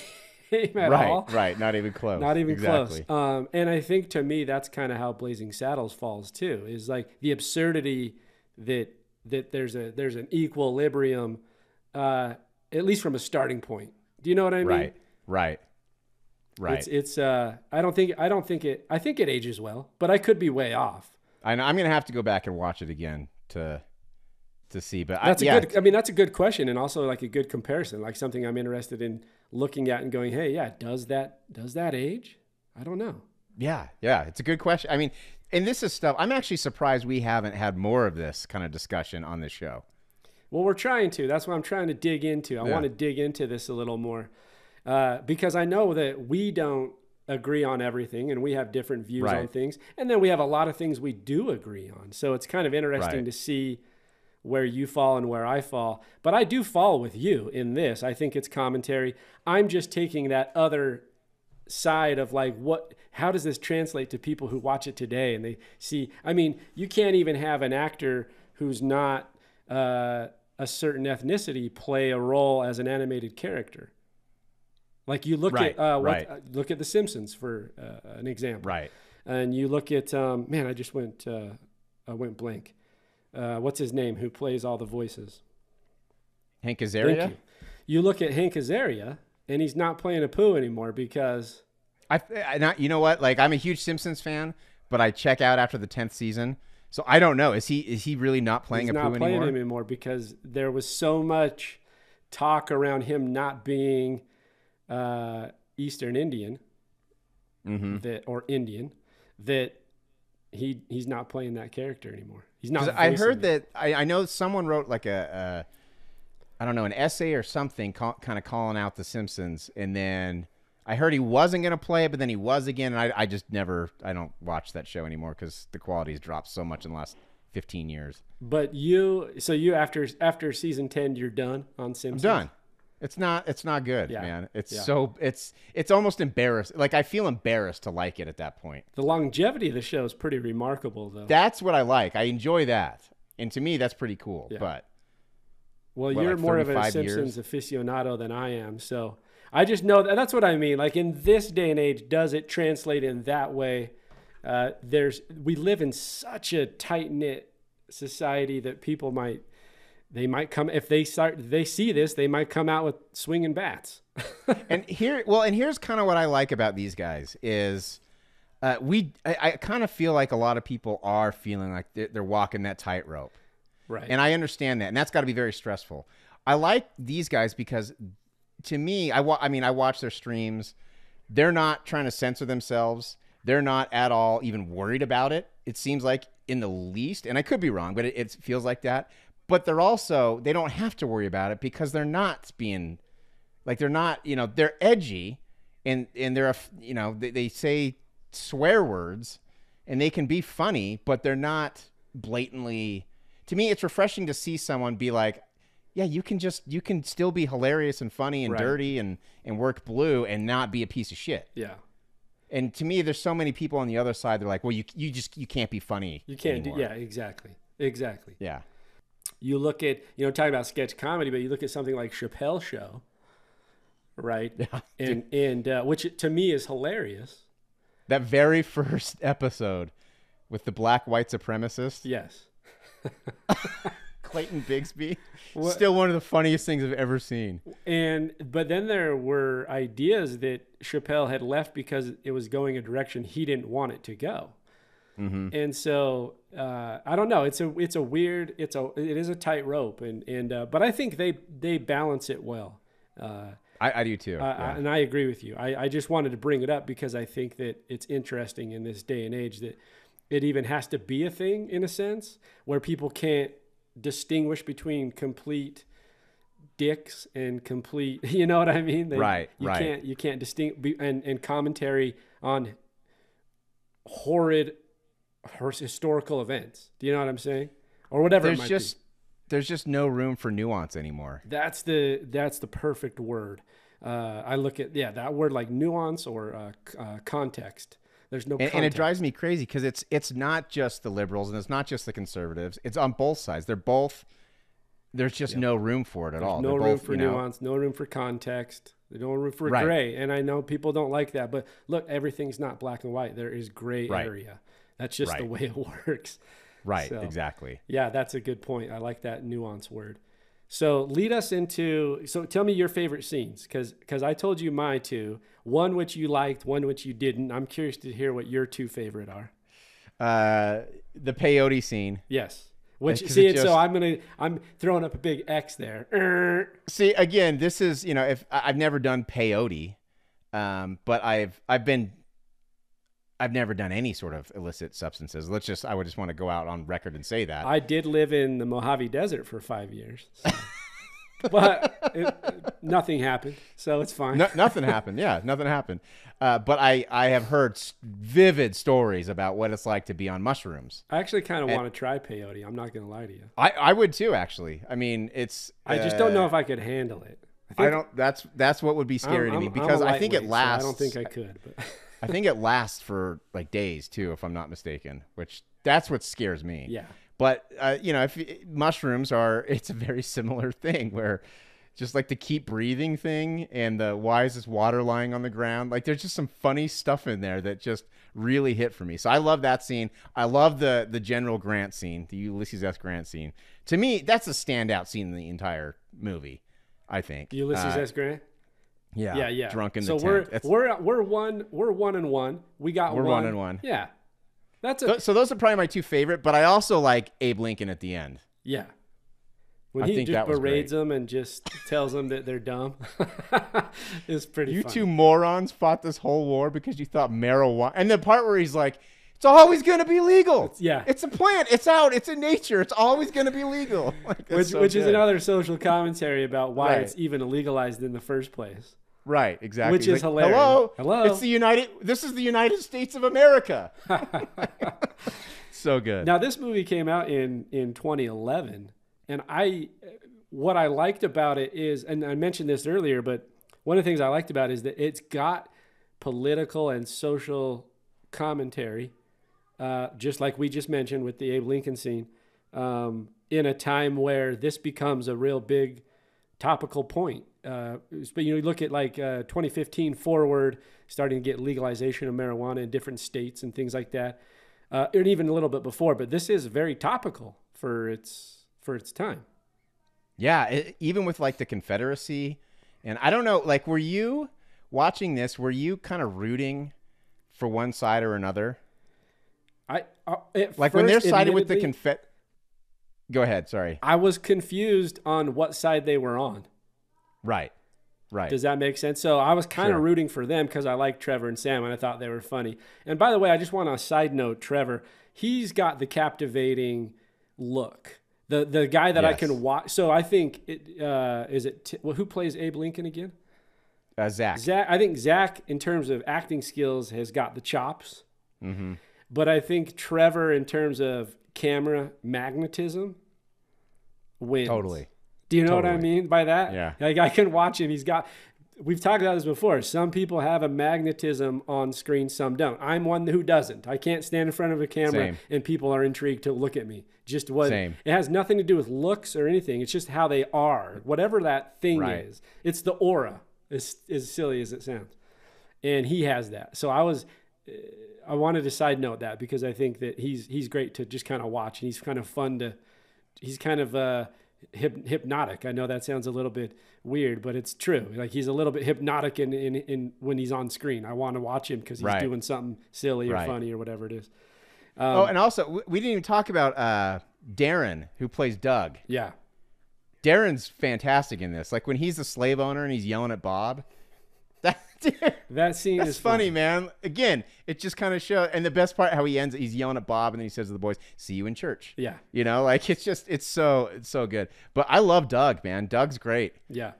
At all. Right, not even close. Not even exactly. close. And I think to me that's kind of how Blazing Saddles falls too. Is like the absurdity that there's an equilibrium, at least from a starting point. Do you know what I mean? Right. It's I think it ages well, but I could be way off. I know I'm gonna have to go back and watch it again to see. But that's a good question, and also like a good comparison, like something I'm interested in looking at and going, hey, yeah, does that age? I don't know. Yeah, it's a good question. I mean, and this is stuff I'm actually surprised we haven't had more of this kind of discussion on this show. Well, we're trying to. That's what I'm trying to dig into. I want to dig into this a little more because I know that we don't agree on everything and we have different views on things, and then we have a lot of things we do agree on. So it's kind of interesting to see where you fall and where I fall. But I do fall with you in this. I think it's commentary. I'm just taking that other side of like, how does this translate to people who watch it today? And they see, I mean, you can't even have an actor who's not a certain ethnicity play a role as an animated character. Like you look at look at The Simpsons for an example. Right. And you look at, man, I just went blank. What's his name? Who plays all the voices? Hank Azaria. Thank you. You look at Hank Azaria, and he's not playing Apu anymore because you know what? Like I'm a huge Simpsons fan, but I check out after the 10th season, so I don't know. Is he really not playing Apu anymore? He's not playing him anymore because there was so much talk around him not being Eastern Indian, or Indian, that he's not playing that character anymore. He's not. I heard that I know someone wrote like I don't know, an essay or something kind of calling out The Simpsons, and then I heard he wasn't going to play it, but then he was again, and I just never, I don't watch that show anymore because the quality's dropped so much in the last 15 years. But after season 10, you're done on Simpsons? I'm done. It's not good, man. It's almost embarrassing. Like I feel embarrassed to like it at that point. The longevity of the show is pretty remarkable, though. That's what I like. I enjoy that, and to me, that's pretty cool. Yeah. But you're more of a Simpsons aficionado than I am, so I just know that's what I mean. Like in this day and age, does it translate in that way? We live in such a tight knit society that people might come, if they see this, they might come out with swinging bats. and here's kind of what I like about these guys is I kind of feel like a lot of people are feeling like they're walking that tightrope. Right. And I understand that. And that's got to be very stressful. I like these guys because to me, I watch their streams. They're not trying to censor themselves. They're not at all even worried about it. It seems like in the least, and I could be wrong, but it feels like that. But they don't have to worry about it because they're not being like, they're edgy and they're, they say swear words and they can be funny, but they're not blatantly. To me, it's refreshing to see someone be like, yeah, you can still be hilarious and funny and dirty and work blue and not be a piece of shit. Yeah. And to me, there's so many people on the other side. They're like, well, you can't be funny. You can't anymore. Exactly. Yeah. You look at, talking about sketch comedy, but you look at something like Chappelle's Show, right? Yeah. And which to me is hilarious. That very first episode with the black white supremacist. Yes. Clayton Bigsby. Still one of the funniest things I've ever seen. But then there were ideas that Chappelle had left because it was going a direction he didn't want it to go. Mm-hmm. And so I don't know. It is a tightrope, but I think they balance it well. I do too. And I agree with you. I just wanted to bring it up because I think that it's interesting in this day and age that it even has to be a thing in a sense where people can't distinguish between complete dicks and complete, you know what I mean? You can't distinguish and commentary on horrid historical events. Do you know what I'm saying? Or whatever it might be. There's just no room for nuance anymore. That's the perfect word. I look at that word like nuance or context. There's no context. And it drives me crazy because it's not just the liberals and it's not just the conservatives. It's on both sides. There's just no room for it at all. No room for nuance, no room for context. There's no room for gray. And I know people don't like that, but look, everything's not black and white. There is gray area. That's just the way it works. Right, so, exactly. Yeah, that's a good point. I like that nuance word. So lead us into, tell me your favorite scenes, because I told you my two, one which you liked, one which you didn't. I'm curious to hear what your two favorite are. The peyote scene. Yes. So I'm throwing up a big X there. See, again, this is, if I've never done peyote, but I've never done any sort of illicit substances. I would just want to go out on record and say that. I did live in the Mojave Desert for 5 years, but nothing happened, so it's fine. Nothing happened. Yeah, nothing happened. But I have heard vivid stories about what it's like to be on mushrooms. I actually kind of want to try peyote. I'm not going to lie to you. I would too, actually. I mean, I just don't know if I could handle it. That's what would be scary to me because I think it lasts. So I don't think I could, but I think it lasts for like days too, if I'm not mistaken, that's what scares me. Yeah. But, mushrooms it's a very similar thing where just like the keep breathing thing and the why is this water lying on the ground? Like there's just some funny stuff in there that just really hit for me. So I love that scene. I love the General Grant scene, the Ulysses S. Grant scene. To me, that's a standout scene in the entire movie, I think. Ulysses S. Grant? Yeah. Drunk in the tent. We're 1-1. We got We're 1-1. Yeah. So those are probably my two favorite, but I also like Abe Lincoln at the end. Yeah. When he just berades them and just tells them that they're dumb. It's pretty funny. Two morons fought this whole war because you thought marijuana. And the part where he's like, it's always going to be legal. It's a plant. It's out. It's in nature. It's always going to be legal. Which is another social commentary about why it's even legalized in the first place. Right, exactly. Which is hilarious. Hello. This is the United States of America. So good. Now, this movie came out in 2011, and what I liked about it is, and I mentioned this earlier, but one of the things I liked about it is that it's got political and social commentary, just like we just mentioned with the Abe Lincoln scene, in a time where this becomes a real big topical point. But you look at like 2015 forward, starting to get legalization of marijuana in different states and things like that, and even a little bit before. But this is very topical for its time. Yeah, even with like the Confederacy, and I don't know, like, were you watching this? Were you kind of rooting for one side or another? When they're siding with the Confederate. Go ahead. Sorry. I was confused on what side they were on. Right. Does that make sense? So I was kind of rooting for them because I like Trevor and Sam and I thought they were funny. And by the way, I just want to side note Trevor. He's got the captivating look. The guy that I can watch. So I think who plays Abe Lincoln again? Zach. I think Zach, in terms of acting skills, has got the chops. Mm-hmm. But I think Trevor, in terms of camera magnetism, wins. Totally. Do you know what I mean by that? Yeah. Like I can watch him. We've talked about this before. Some people have a magnetism on screen, some don't. I'm one who doesn't. I can't stand in front of a camera and people are intrigued to look at me. It has nothing to do with looks or anything. It's just how they are. Whatever that thing is. It's the aura, as silly as it sounds. And he has that. So I wanted to side note that because I think that he's great to just kind of watch, and he's kind of fun he's kind of hypnotic. I know that sounds a little bit weird, but it's true. Like he's a little bit hypnotic in when he's on screen. I want to watch him because he's doing something silly or funny or whatever it is. And also we didn't even talk about Darren, who plays Doug. Yeah. Darren's fantastic in this. Like when he's the slave owner and he's yelling at Bob. That scene That's is funny, man. Again, it just kind of shows. And the best part, how he ends, he's yelling at Bob, and then he says to the boys, "See you in church." Yeah. You know, like it's so good. But I love Doug, man. Doug's great. Yeah.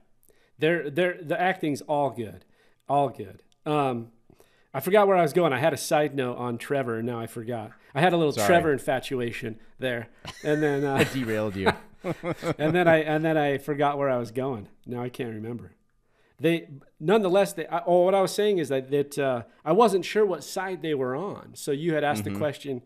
The acting's all good. All good. I forgot where I was going. I had a side note on Trevor, and now I forgot. I had a little Trevor infatuation there, and then I derailed you. and then I forgot where I was going. Now I can't remember. Nonetheless, what I was saying is that I wasn't sure what side they were on. So you had asked the question,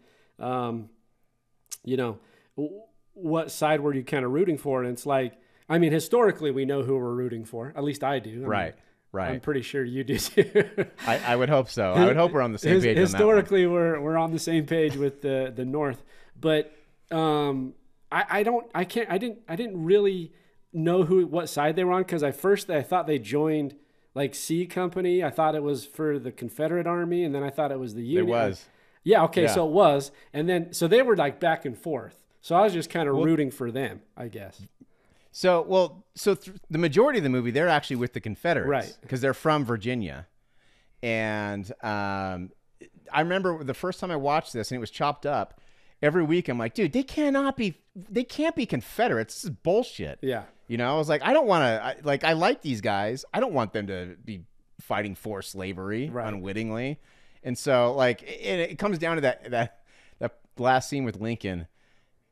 what side were you kind of rooting for? And it's like, I mean, historically, we know who we're rooting for. At least I do. Right. I'm pretty sure you do too. I would hope so. I would hope we're on the same page. Historically, we're on the same page with the North, but I didn't really know what side they were on, because I thought they joined like C Company. I thought it was for the Confederate Army, and then I thought it was the Union. It was. Yeah. Okay. Yeah. So it was, and then so they were like back and forth. So I was just kind of rooting for them, I guess. So the majority of the movie, they're actually with the Confederates, right? Because they're from Virginia, and I remember the first time I watched this, and it was chopped up. Every week, I'm like, dude, they can't be Confederates. This is bullshit. Yeah. You know, I was like, I don't want to, I like these guys. I don't want them to be fighting for slavery unwittingly. And so, like, it comes down to that last scene with Lincoln.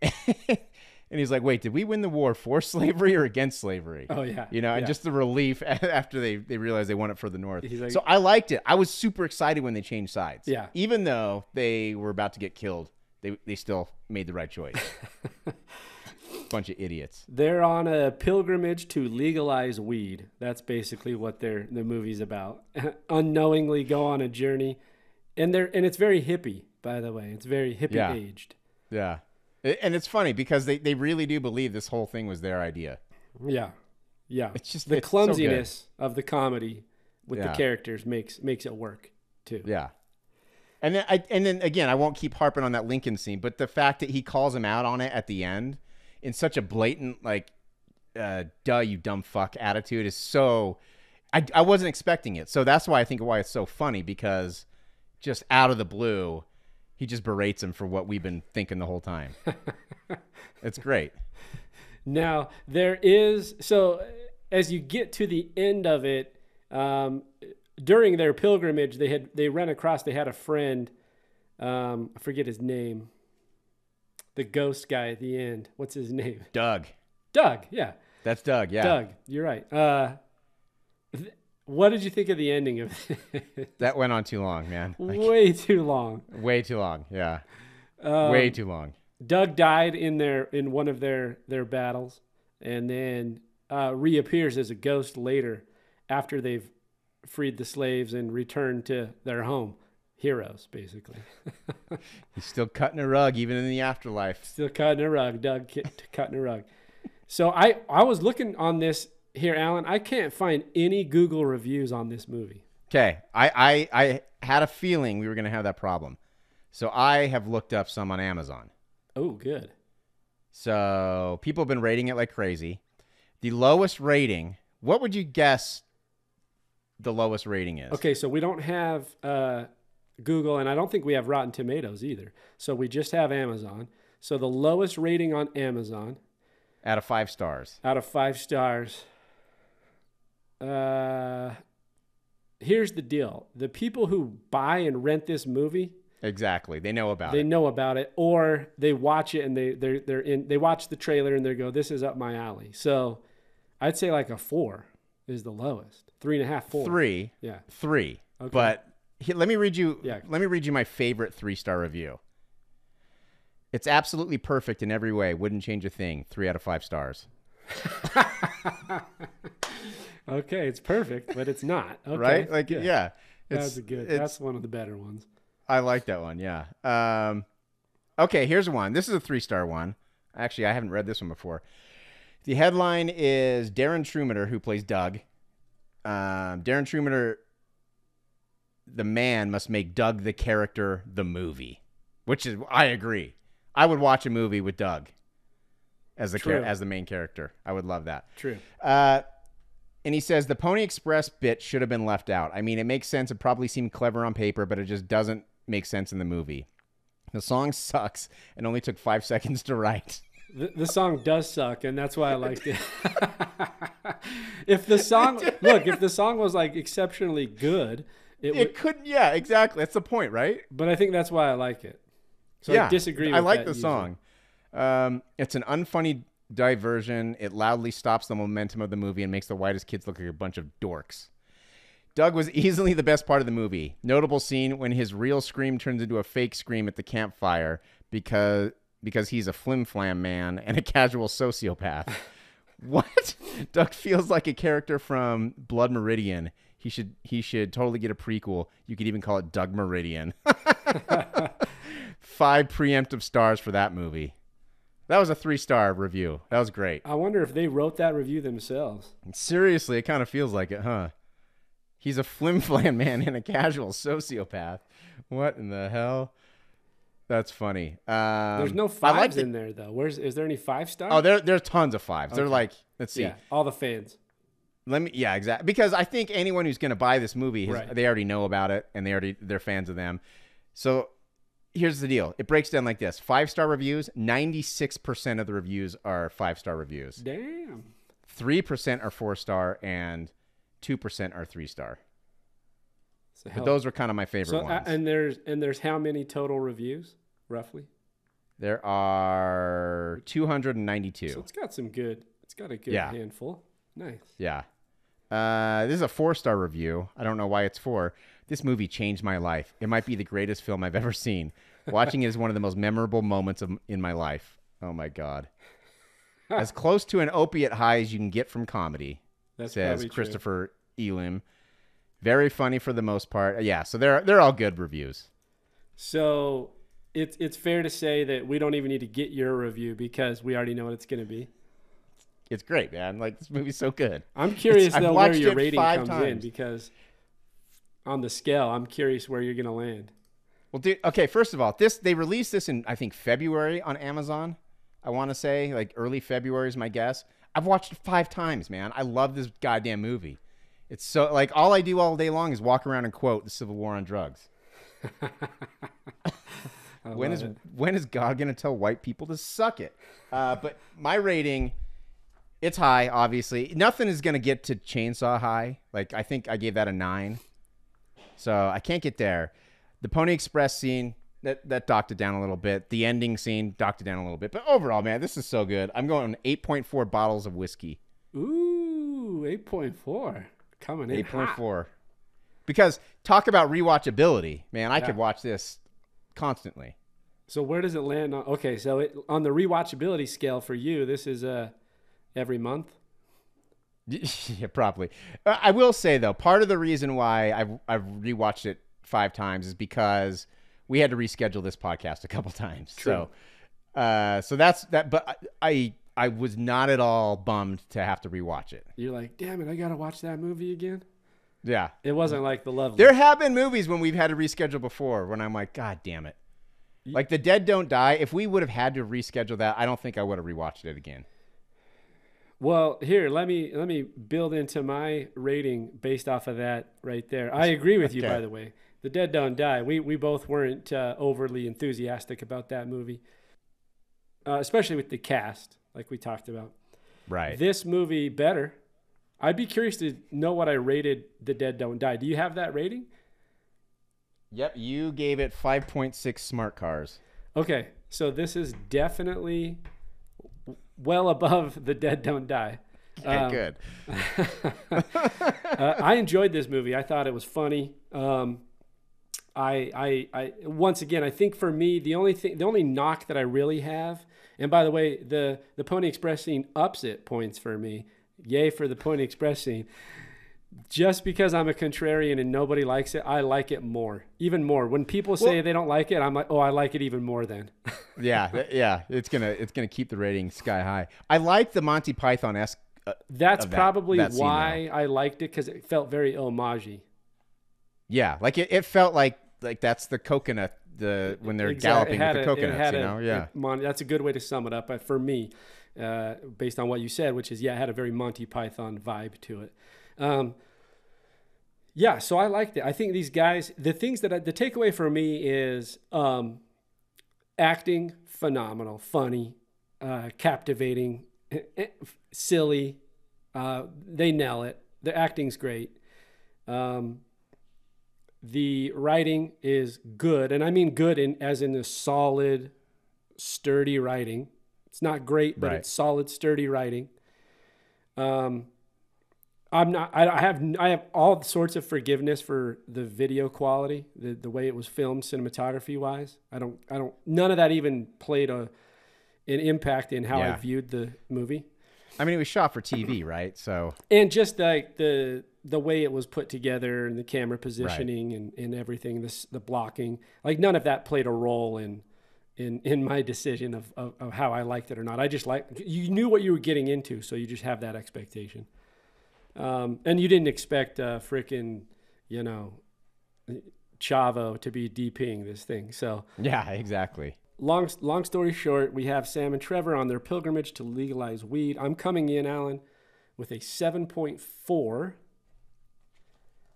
And he's like, wait, did we win the war for slavery or against slavery? Oh, yeah. You know, and just the relief after they realized they won it for the North. Like, so I liked it. I was super excited when they changed sides. Yeah. Even though they were about to get killed, they still made the right choice. Bunch of idiots. They're on a pilgrimage to legalize weed. That's basically what the movie's about. Unknowingly go on a journey, and it's very hippie, by the way. It's very hippie aged. Yeah, and it's funny because they really do believe this whole thing was their idea. Yeah, yeah. It's just the clumsiness so of the comedy with the characters makes it work too. Yeah. And then again, I won't keep harping on that Lincoln scene, but the fact that he calls him out on it at the end in such a blatant, like, duh, you dumb fuck attitude is so, I wasn't expecting it. So that's why I think why it's so funny, because just out of the blue, he just berates him for what we've been thinking the whole time. It's great. Now, so as you get to the end of it, during their pilgrimage, they had a friend, I forget his name, the ghost guy at the end. What's his name? Doug, yeah. That's Doug, yeah. Doug, you're right. What did you think of the ending of it? That went on too long, man. Way too long. Way too long, yeah. Way too long. Doug died in one of their battles, and then reappears as a ghost later after they've freed the slaves and returned to their home. Heroes, basically. He's still cutting a rug even in the afterlife. Still cutting a rug. Doug cutting a rug. So I was looking on this here, Alan. I can't find any Google reviews on this movie. Okay. I had a feeling we were going to have that problem. So I have looked up some on Amazon. Oh, good. So people have been rating it like crazy. The lowest rating, what would you guess the lowest rating is? Okay, so we don't have Google, and I don't think we have Rotten Tomatoes either. So we just have Amazon. So the lowest rating on Amazon. Out of 5 stars. Out of 5 stars. Here's the deal. The people who buy and rent this movie. Exactly. They know about it. They know about it, or they watch it and they watch the trailer and they go, this is up my alley. So I'd say like a 4 is the lowest. 3.5, 4. 3. Yeah. 3. Okay. But let me read you my favorite 3-star review. It's absolutely perfect in every way. Wouldn't change a thing. 3 out of 5 stars. Okay, it's perfect, but it's not. Okay. Right? Like, yeah. That's one of the better ones. I like that one, yeah. Okay, here's one. This is a 3-star one. Actually, I haven't read this one before. The headline is Darren Trumeter, who plays Doug. Darren Trumeter, the man, must make Doug the character the movie. Which is, I agree. I would watch a movie with Doug. as the main character. I would love that. True. And he says the Pony Express bit should have been left out. I mean, it makes sense. It probably seemed clever on paper, but it just doesn't make sense in the movie. The song sucks and only took 5 seconds to write. The song does suck, and that's why I liked it. If the song was like exceptionally good, it couldn't. Yeah, exactly. That's the point, right? But I think that's why I like it. So yeah, I disagree with I like that the user. song. It's an unfunny diversion. It loudly stops the momentum of the movie and makes the Whitest Kids look like a bunch of dorks. Doug was easily the best part of the movie. Notable scene when his real scream turns into a fake scream at the campfire because he's a flim-flam man and a casual sociopath. What? Doug feels like a character from Blood Meridian. He should totally get a prequel. You could even call it Doug Meridian. 5 preemptive stars for that movie. That was a 3-star review. That was great. I wonder if they wrote that review themselves. Seriously, it kind of feels like it, huh? He's a flim-flam man and a casual sociopath. What in the hell? That's funny. There's no 5s in there, though. Is there any 5-star? Oh, there's tons of 5s. Okay. They're like, let's see. Yeah, all the fans. Exactly. Because I think anyone who's going to buy this movie, Right. They already know about it, and they're fans of them. So here's the deal. It breaks down like this. 5-star reviews, 96% of the reviews are 5-star reviews. Damn. 3% are 4-star, and 2% are 3-star. But So those were kind of my favorite ones. And there's how many total reviews, roughly? There are 292. So it's got a good Yeah. handful. Nice. Yeah. This is a 4-star review. I don't know why it's 4. This movie changed my life. It might be the greatest film I've ever seen. Watching it is one of the most memorable moments in my life. Oh, my God. As close to an opiate high as you can get from comedy, says Christopher Elim. Very funny for the most part. Yeah, so they're all good reviews. So it's fair to say that we don't even need to get your review because we already know what it's going to be. It's great, man. Like, this movie's so good. I'm curious, though, where your it rating 5 comes in times. because on the scale, I'm curious where you're going to land. Well, dude, okay, first of all, they released this in, I think, February on Amazon. I want to say, like, early February is my guess. I've watched it 5 times, man. I love this goddamn movie. It's so, like, all I do all day long is walk around and quote the Civil War on drugs. When is God going to tell white people to suck it? But my rating, it's high, obviously. Nothing is going to get to Chainsaw High. Like, I think I gave that a 9. So I can't get there. The Pony Express scene, that docked it down a little bit. The ending scene docked it down a little bit. But overall, man, this is so good. I'm going 8.4 bottles of whiskey. Ooh, 8.4. Coming in 8.4. Because talk about rewatchability. Man, I could watch this constantly. So where does it land? Okay, so on the rewatchability scale for you, this is every month? Yeah, probably. I will say, though, part of the reason why I've rewatched it 5 times is because we had to reschedule this podcast a couple times. True. So that's that. But I was not at all bummed to have to rewatch it. You're like, damn it, I got to watch that movie again? Yeah. It wasn't like The Lovely. There have been movies when we've had to reschedule before when I'm like, God damn it. Like The Dead Don't Die. If we would have had to reschedule that, I don't think I would have rewatched it again. Well, here, let me build into my rating based off of that right there. I agree with you, by the way. The Dead Don't Die. We both weren't overly enthusiastic about that movie, especially with the cast, like we talked about. Right. This movie, better. I'd be curious to know what I rated The Dead Don't Die. Do you have that rating? Yep, you gave it 5.6 smart cars. Okay, so this is definitely well above The Dead Don't Die. Okay, good. I enjoyed this movie. I thought it was funny. I once again, I think for me, the only knock that I really have, and by the way, the Pony Express scene ups it points for me. Yay for the Pony Express scene. Just because I'm a contrarian and nobody likes it, I like it more, even more. When people say they don't like it, I'm like, oh, I like it even more then. yeah, it's gonna keep the rating sky high. I like the Monty Python-esque. That's probably that why scene, I liked it, because it felt very homage-y. Yeah, like it felt like that's the coconut. When they're galloping with the coconuts, you know. Yeah, that's a good way to sum it up for me. based on what you said, which is, it had a very Monty Python vibe to it. So I liked it. I think these guys, the takeaway for me is acting phenomenal, funny, captivating, silly. They nail it. The acting's great. The writing is good, and I mean good as in the solid, sturdy writing. It's not great, but it's solid, sturdy writing. I have all sorts of forgiveness for the video quality, the way it was filmed cinematography wise. None of that even played an impact in how I viewed the movie. I mean, it was shot for TV, right? So, and just like the way it was put together and the camera positioning and everything, the blocking, like none of that played a role in my decision of how I liked it or not. I just you knew what you were getting into, so you just have that expectation. And you didn't expect frickin', Chavo to be DPing this thing. So yeah, exactly. Long story short, we have Sam and Trevor on their pilgrimage to legalize weed. I'm coming in, Alan, with a 7.4.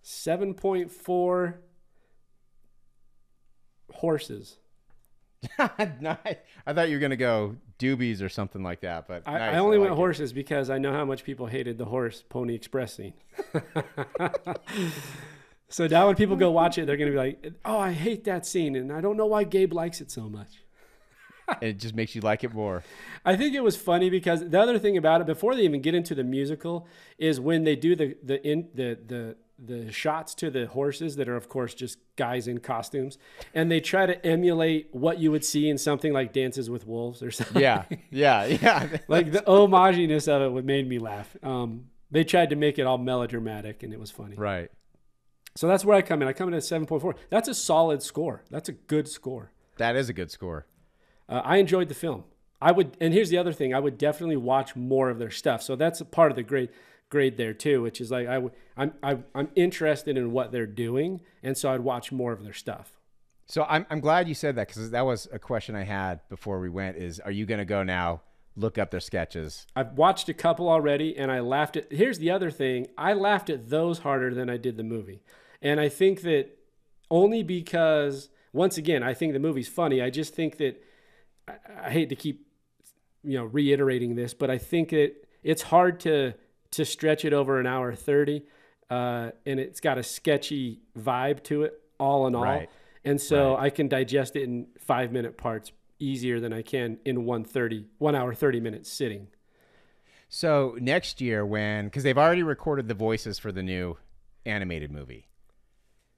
7.4 horses. I thought you were going to go doobies or something like that, but I only went horses because I know how much people hated the horse Pony Express scene. So now when people go watch it, they're going to be like, oh, I hate that scene, and I don't know why Gabe likes it so much. It just makes you like it more. I think it was funny because the other thing about it, before they even get into the musical, is when they do the shots to the horses that are, of course, just guys in costumes, and they try to emulate what you would see in something like Dances with Wolves or something. Yeah. Like the homaginess of it made me laugh. They tried to make it all melodramatic, and it was funny. Right. So that's where I come in. I come in at 7.4. That's a solid score. That's a good score. That is a good score. I enjoyed the film. And here's the other thing. I would definitely watch more of their stuff. So that's a part of the grade there too, which is like I'm interested in what they're doing, and so I'd watch more of their stuff. So I'm glad you said that, because that was a question I had before we went. Is, are you going to go now look up their sketches? I've watched a couple already, and I laughed at. Here's the other thing. I laughed at those harder than I did the movie, and I think that only because, once again, I think the movie's funny. I just think that I hate to keep reiterating this, but I think it's hard to stretch it over an hour 30, and it's got a sketchy vibe to it all in all. Right. And so I can digest it in 5-minute parts easier than I can in 1 hour 30 minutes sitting. So next year, because they've already recorded the voices for the new animated movie.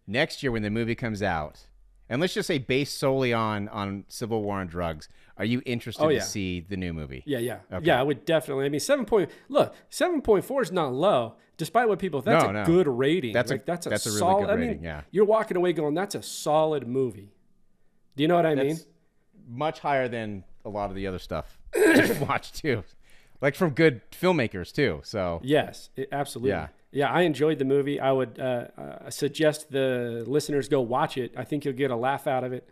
Next year when the movie comes out, and let's just say based solely on Civil War and drugs, are you interested to see the new movie? Yeah. Okay. Yeah, I would definitely. I mean, 7.4 is not low, despite what people think. That's a good rating. That's a solid, really good rating, yeah. You're walking away going, that's a solid movie. Do you know what I mean? Much higher than a lot of the other stuff you've watched too. Like from good filmmakers too. So yes, absolutely. Yeah, I enjoyed the movie. I would suggest the listeners go watch it. I think you'll get a laugh out of it.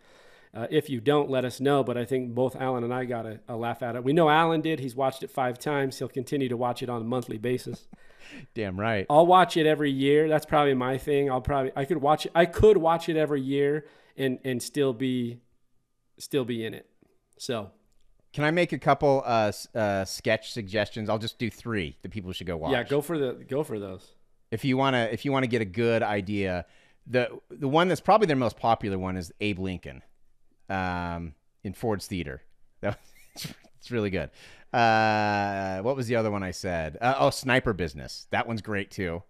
If you don't, let us know. But I think both Alan and I got a laugh out of it. We know Alan did. He's watched it 5 times. He'll continue to watch it on a monthly basis. Damn right. I'll watch it every year. That's probably my thing. I could watch it every year and still be in it. So. Can I make a couple sketch suggestions? I'll just do 3 that people should go watch. Yeah, go for those. If you wanna get a good idea, the one that's probably their most popular one is Abe Lincoln, in Ford's Theater. It's really good. What was the other one I said? Sniper Business. That one's great too.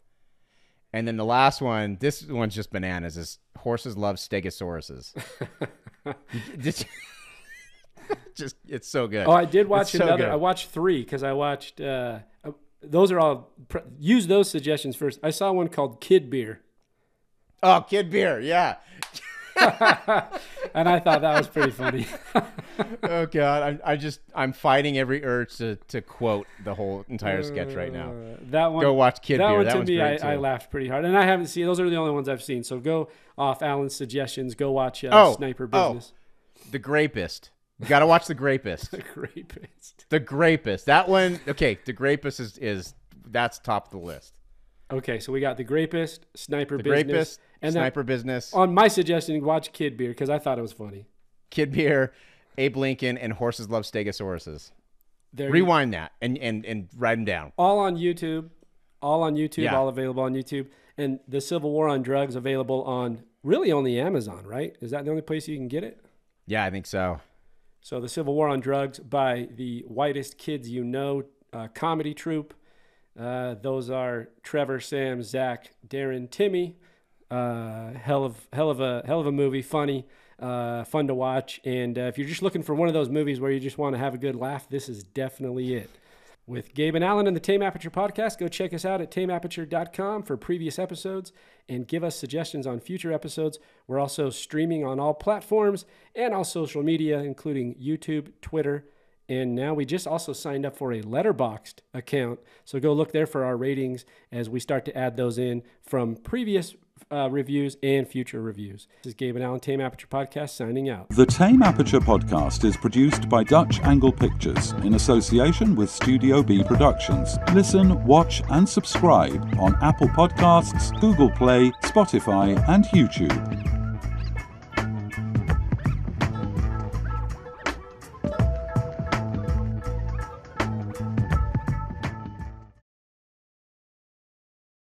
And then the last one, this one's just bananas. Is Horses Love Stegosauruses. Just it's so good. Oh, I did watch another. I watched 3 because I watched. Those are all. Use those suggestions first. I saw one called Kid Beer. Oh, Kid Beer, yeah. And I thought that was pretty funny. Oh God, I'm fighting every urge to quote the whole entire sketch right now. That one. Go watch Kid Beer. That one that to one's me, great I too. laughed pretty hard, and I haven't seen. Those are the only ones I've seen. So go off Alan's suggestions. Go watch Sniper Business. The Grapist. You got to watch The Grapist. The Grapist. The Grapist. That one. Okay, The Grapist is that's top of the list. Okay, so we got The Grapist, Sniper The Business, Grapist, and Sniper Business. On my suggestion, watch Kid Beer because I thought it was funny. Kid Beer, Abe Lincoln, and Horses Love Stegosauruses. There Rewind that and write them down. All on YouTube. All on YouTube. Yeah. All available on YouTube. And The Civil War on Drugs available on really only Amazon, right? Is that the only place you can get it? Yeah, I think so. So The Civil War on Drugs by the Whitest Kids You Know comedy troupe. Those are Trevor, Sam, Zach, Darren, Timmy. Hell of a movie, funny, fun to watch. And if you're just looking for one of those movies where you just want to have a good laugh, this is definitely it. With Gabe and Alan and the Tame Aperture podcast, go check us out at tameaperture.com for previous episodes and give us suggestions on future episodes. We're also streaming on all platforms and all social media, including YouTube, Twitter, and now we just also signed up for a Letterboxd account. So go look there for our ratings as we start to add those in from previous reviews and future reviews. This is Gabe and Alan, Tame Aperture Podcast, signing out. The Tame Aperture podcast is produced by Dutch Angle Pictures in association with Studio B Productions. Listen, watch, and subscribe on Apple Podcasts, Google Play, Spotify, and YouTube.